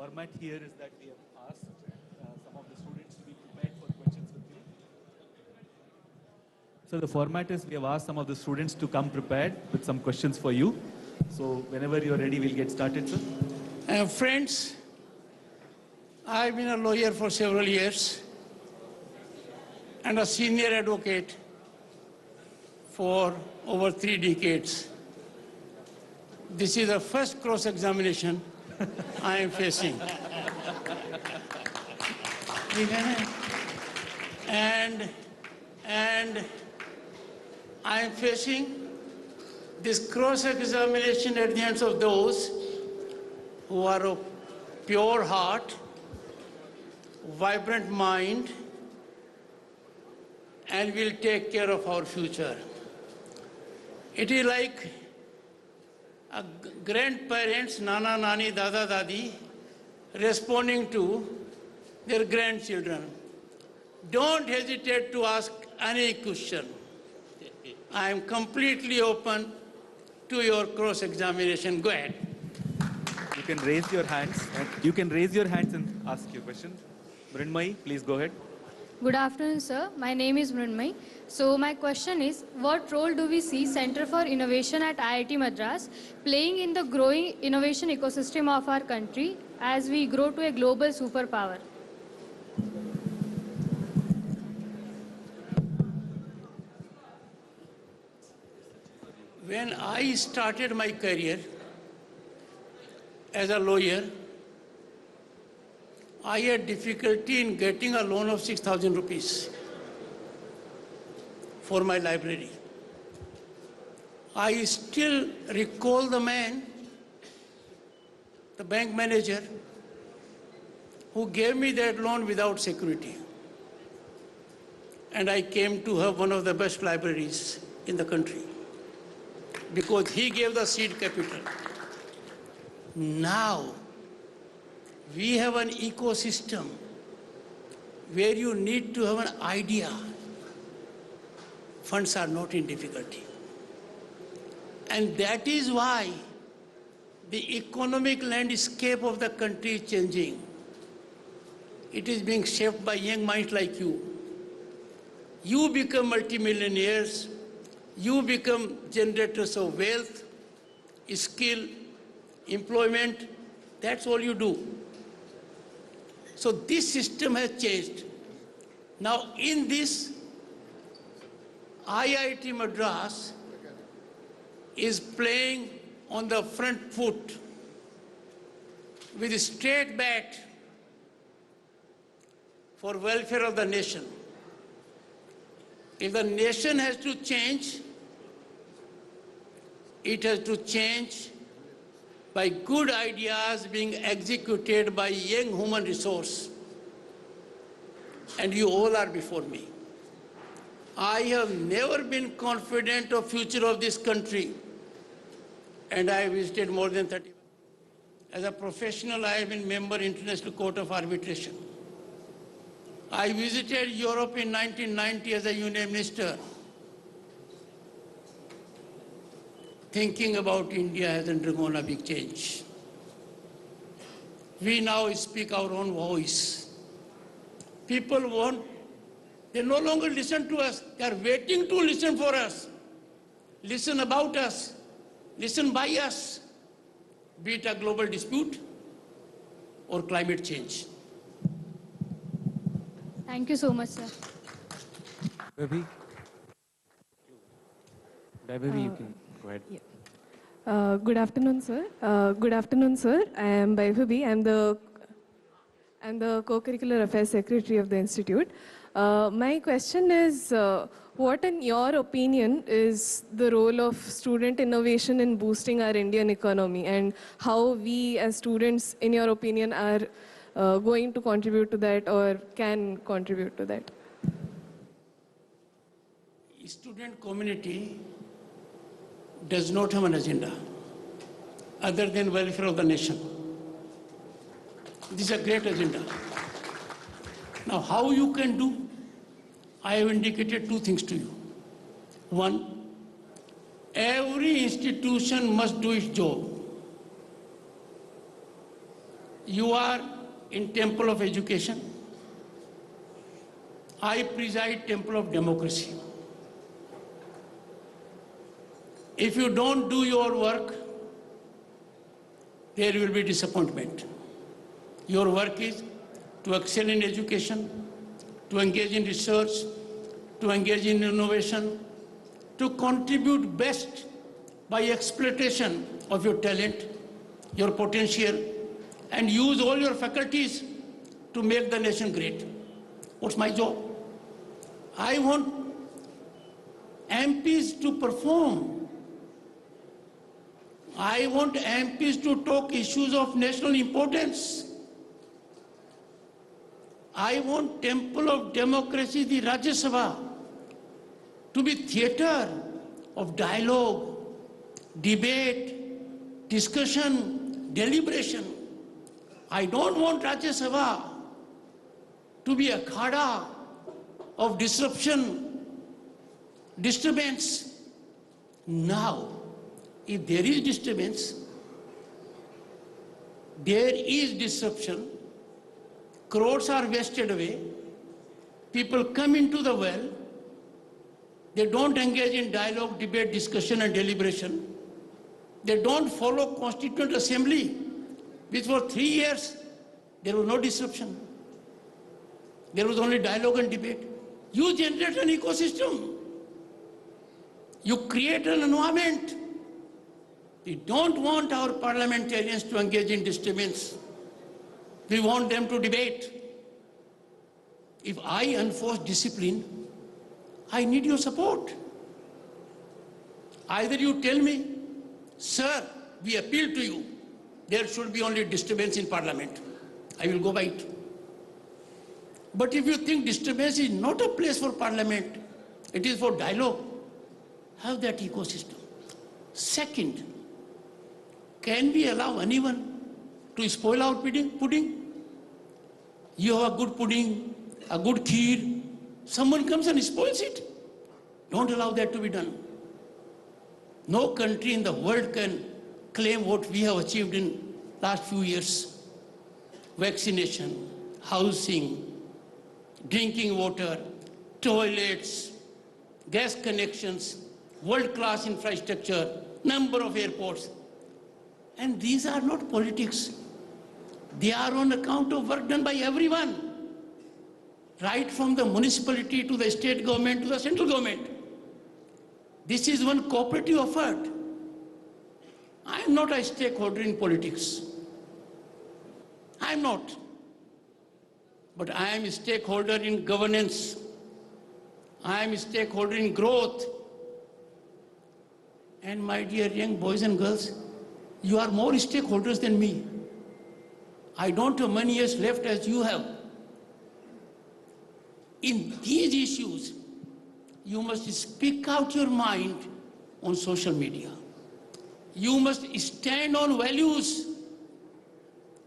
format here is that we have asked some of the students to be prepared for questions with you. So the format is we have asked some of the students to come prepared with some questions for you. So whenever you're ready, we'll get started, sir. Friends, I've been a lawyer for several years and a senior advocate for over 3 decades. This is the first cross-examination I am facing. And I am facing this cross-examination at the hands of those who are of pure heart, vibrant mind, and will take care of our future. It is like grandparents, Nana, Nani, Dada, Dadi, responding to their grandchildren. Don't hesitate to ask any question. I am completely open to your cross-examination. Go ahead. You can raise your hands. You can raise your hands and ask your question. Mrinmai, please go ahead. Good afternoon, sir. My name is Mrinmai. So my question is, what role do we see Center for Innovation at IIT Madras playing in the growing innovation ecosystem of our country as we grow to a global superpower? When I started my career as a lawyer, I had difficulty in getting a loan of 6,000 rupees for my library. I still recall the man, the bank manager, who gave me that loan without security. And I came to have one of the best libraries in the country because he gave the seed capital. Now, we have an ecosystem where you need to have an idea. Funds are not in difficulty. And that is why the economic landscape of the country is changing. It is being shaped by young minds like you. You become multimillionaires. You become generators of wealth, skill, employment. That's all you do. So this system has changed. Now in this, IIT Madras is playing on the front foot with a straight bat for welfare of the nation. If the nation has to change, it has to change by good ideas being executed by young human resource. And you all are before me. I have never been confident of future of this country. And I visited more than 30. As a professional, I have been member International Court of Arbitration. I visited Europe in 1990 as a union minister. Thinking about India has undergone a big change. We now speak our own voice. People they no longer listen to us. They are waiting to listen for us. Listen about us. Listen by us. Be it a global dispute or climate change. Thank you so much, sir. Baby, you can go ahead. Yeah. Good afternoon, sir. I am Vaibhavi. I'm the Co-Curricular Affairs Secretary of the Institute. My question is, what in your opinion is the role of student innovation in boosting our Indian economy, and how we as students, in your opinion, are going to contribute to that or can contribute to that? Student community does not have an agenda other than welfare of the nation. This is a great agenda. Now, how you can do? I have indicated 2 things to you. One, every institution must do its job. You are in Temple of Education. I preside Temple of Democracy. If you don't do your work, there will be disappointment. Your work is to excel in education, to engage in research, to engage in innovation, to contribute best by exploitation of your talent, your potential, and use all your faculties to make the nation great. What's my job? I want MPs to perform. I want MPs to talk issues of national importance. I want Temple of Democracy, the Rajya Sabha, to be theater of dialogue, debate, discussion, deliberation. I don't want Rajya Sabha to be a khada of disruption, disturbance. Now, if there is disturbance, there is disruption, crores are wasted away, people come into the well, they don't engage in dialogue, debate, discussion and deliberation. They don't follow Constituent Assembly, which for 3 years, there was no disruption. There was only dialogue and debate. You generate an ecosystem. You create an environment. We don't want our parliamentarians to engage in disturbance. We want them to debate. If I enforce discipline, I need your support. Either you tell me, sir, we appeal to you, there should be only disturbance in parliament. I will go by it. But if you think disturbance is not a place for parliament, it is for dialogue, have that ecosystem. Second, can we allow anyone to spoil our pudding? You have a good pudding, a good kheer, someone comes and spoils it. Don't allow that to be done. No country in the world can claim what we have achieved in last few years. Vaccination, housing, drinking water, toilets, gas connections, world-class infrastructure, number of airports. And these are not politics. They are on account of work done by everyone, right from the municipality to the state government to the central government. This is one cooperative effort. I am not a stakeholder in politics. I am not. But I am a stakeholder in governance. I am a stakeholder in growth. And my dear young boys and girls, you are more stakeholders than me. I don't have many years left as you have. In these issues, you must speak out your mind on social media. You must stand on values.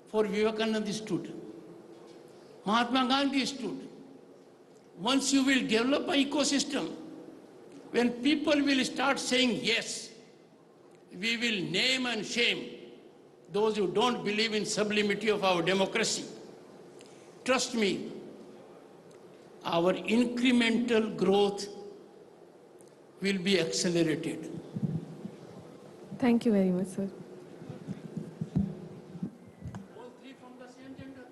For Vivekananda stood. Mahatma Gandhi stood. Once you will develop an ecosystem, when people will start saying yes, we will name and shame those who don't believe in sublimity of our democracy. Trust me, our incremental growth will be accelerated. Thank you very much, sir. All three from the same gender.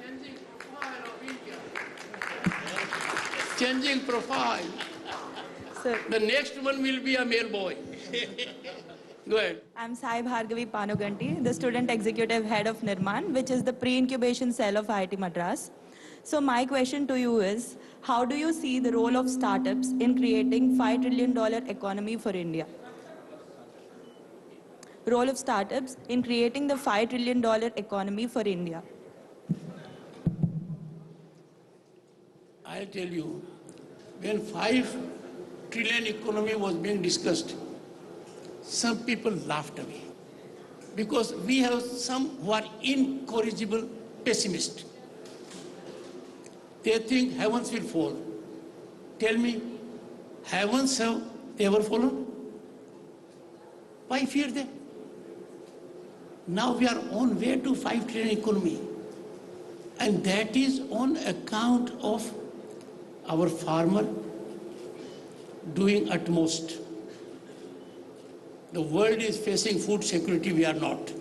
Changing profile of India. Changing profile. Sir, The next one will be a male boy. Go ahead. I'm Sai Bhargavi Panuganti, the Student Executive Head of Nirman, which is the pre-incubation cell of IIT Madras. So my question to you is, how do you see the role of startups in creating $5 trillion economy for India? Role of startups in creating the $5 trillion economy for India. I'll tell you, when 5 trillion economy was being discussed, some people laughed away because we have some who are incorrigible pessimists. They think heavens will fall. Tell me, heavens have ever fallen? Why fear they? Now we are on way to 5 trillion economy. And that is on account of our farmer doing utmost. The world is facing food security, we are not.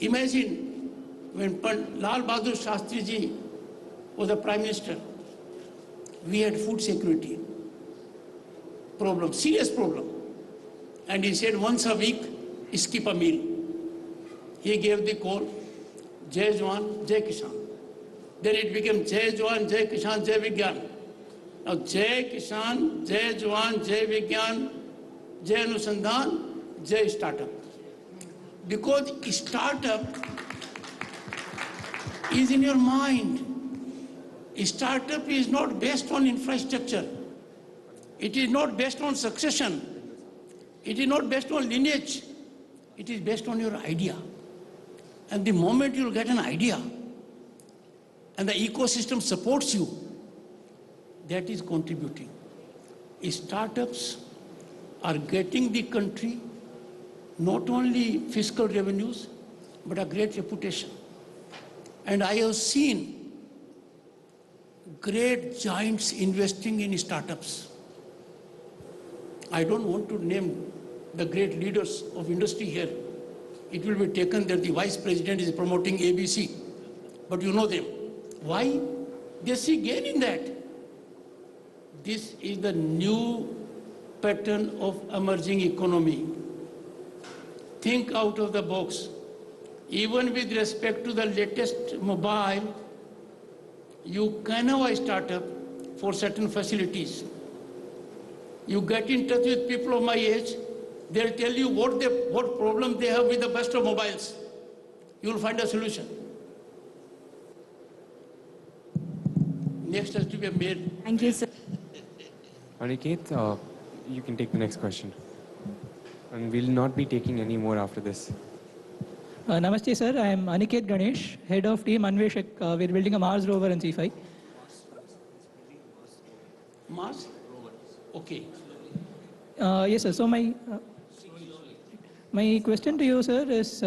Imagine when Lal Bahadur Shastri ji was the Prime Minister, we had food security problem, serious problem. And he said once a week, skip a meal. He gave the call, Jai Jawan, Jai Kisan. Then it became Jai Jawan, Jai Kisan, Jai Vigyan. Now Jai Kisan, Jai Jawan, Jai Vigyan, Jai Anusandhan, Jai Startup. Because startup is in your mind. Startup is not based on infrastructure. It is not based on succession. It is not based on lineage. It is based on your idea. And the moment you get an idea and the ecosystem supports you, that is contributing. Startups are getting the country not only fiscal revenues, but a great reputation. And I have seen great giants investing in startups. I don't want to name the great leaders of industry here. It will be taken that the vice president is promoting ABC, but you know them. Why? They see gain in that. This is the new pattern of emerging economy. Think out of the box. Even with respect to the latest mobile, you can have a startup for certain facilities. You get in touch with people of my age, they'll tell you what problem they have with the best of mobiles. You'll find a solution. Next has to be a mayor. Thank you, sir. Aniket, you can take the next question. And we'll not be taking any more after this. Namaste, sir. I am Aniket Ganesh, head of team Anveshak. We're building a Mars rover in C5. Mars? Okay. Yes, sir. So my question to you, sir, is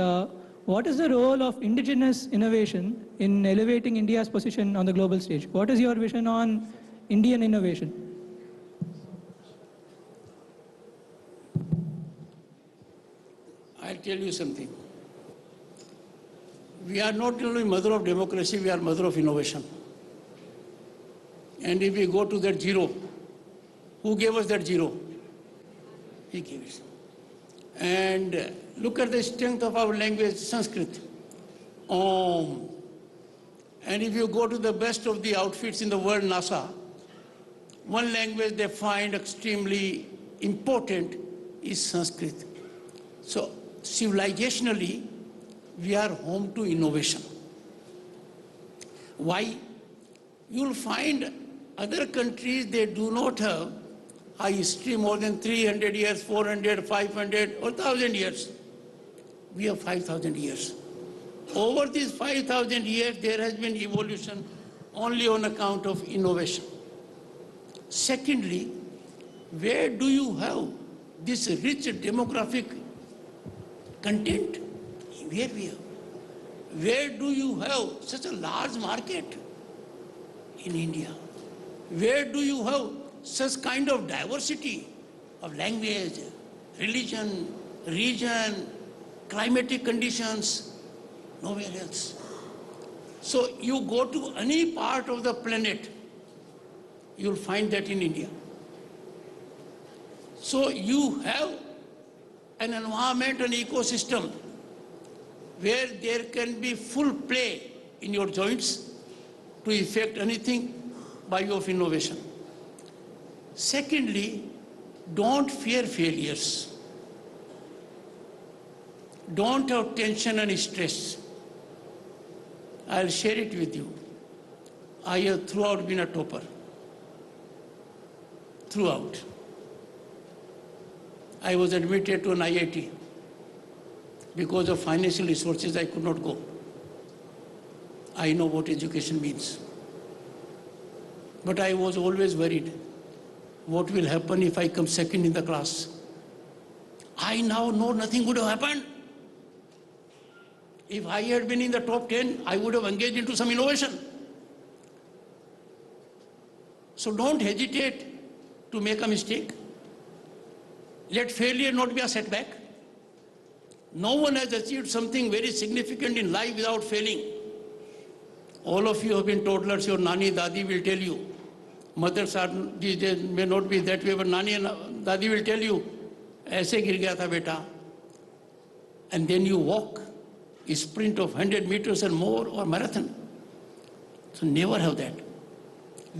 what is the role of indigenous innovation in elevating India's position on the global stage? What is your vision on Indian innovation? I'll tell you something. We are not only mother of democracy, we are mother of innovation. And if we go to that zero, who gave us that zero? He gave it. And look at the strength of our language, Sanskrit. Om. And if you go to the best of the outfits in the world, NASA, one language they find extremely important is Sanskrit. So, civilizationally, we are home to innovation. Why? You'll find other countries, they do not have a history more than 300 years, 400, 500, or 1,000 years. We have 5,000 years. Over these 5,000 years, there has been evolution only on account of innovation. Secondly, where do you have this rich demographic content? Where we have? Where do you have such a large market? In India. Where do you have such kind of diversity of language, religion, region, climatic conditions? Nowhere else. So you go to any part of the planet, you'll find that in India. So you have an environment, an ecosystem where there can be full play in your joints to effect anything by way of innovation. Secondly, don't fear failures. Don't have tension and stress. I'll share it with you. I have throughout been a topper. Throughout. I was admitted to an IIT. Because of financial resources, I could not go. I know what education means. But I was always worried. What will happen if I come second in the class? I now know nothing would have happened. If I had been in the top 10, I would have engaged into some innovation. So don't hesitate to make a mistake. Let failure not be a setback. No one has achieved something very significant in life without failing. All of you have been toddlers, your nani, dadi will tell you. Mothers are, these days may not be that way, but nani and dadi will tell you, aise gir gaya tha beta. And then you walk a sprint of 100 meters and more or marathon. So never have that.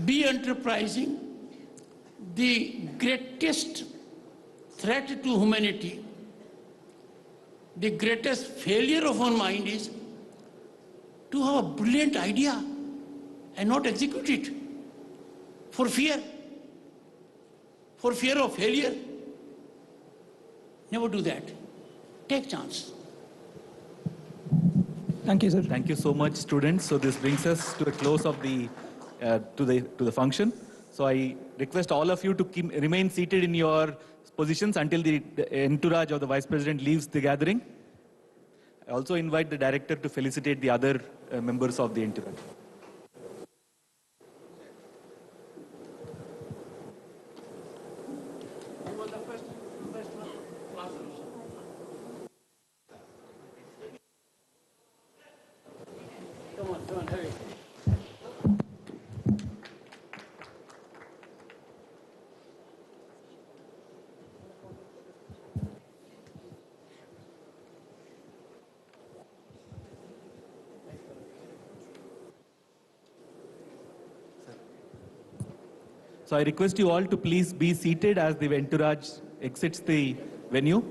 Be enterprising. The greatest threat to humanity, the greatest failure of our mind is to have a brilliant idea and not execute it for fear of failure. Never do that. Take chance. Thank you, sir. Thank you so much, students. So this brings us to the close of the to the function. So I request all of you to remain seated in your positions until the entourage of the Vice President leaves the gathering. I also invite the director to felicitate the other members of the entourage. So I request you all to please be seated as the entourage exits the venue.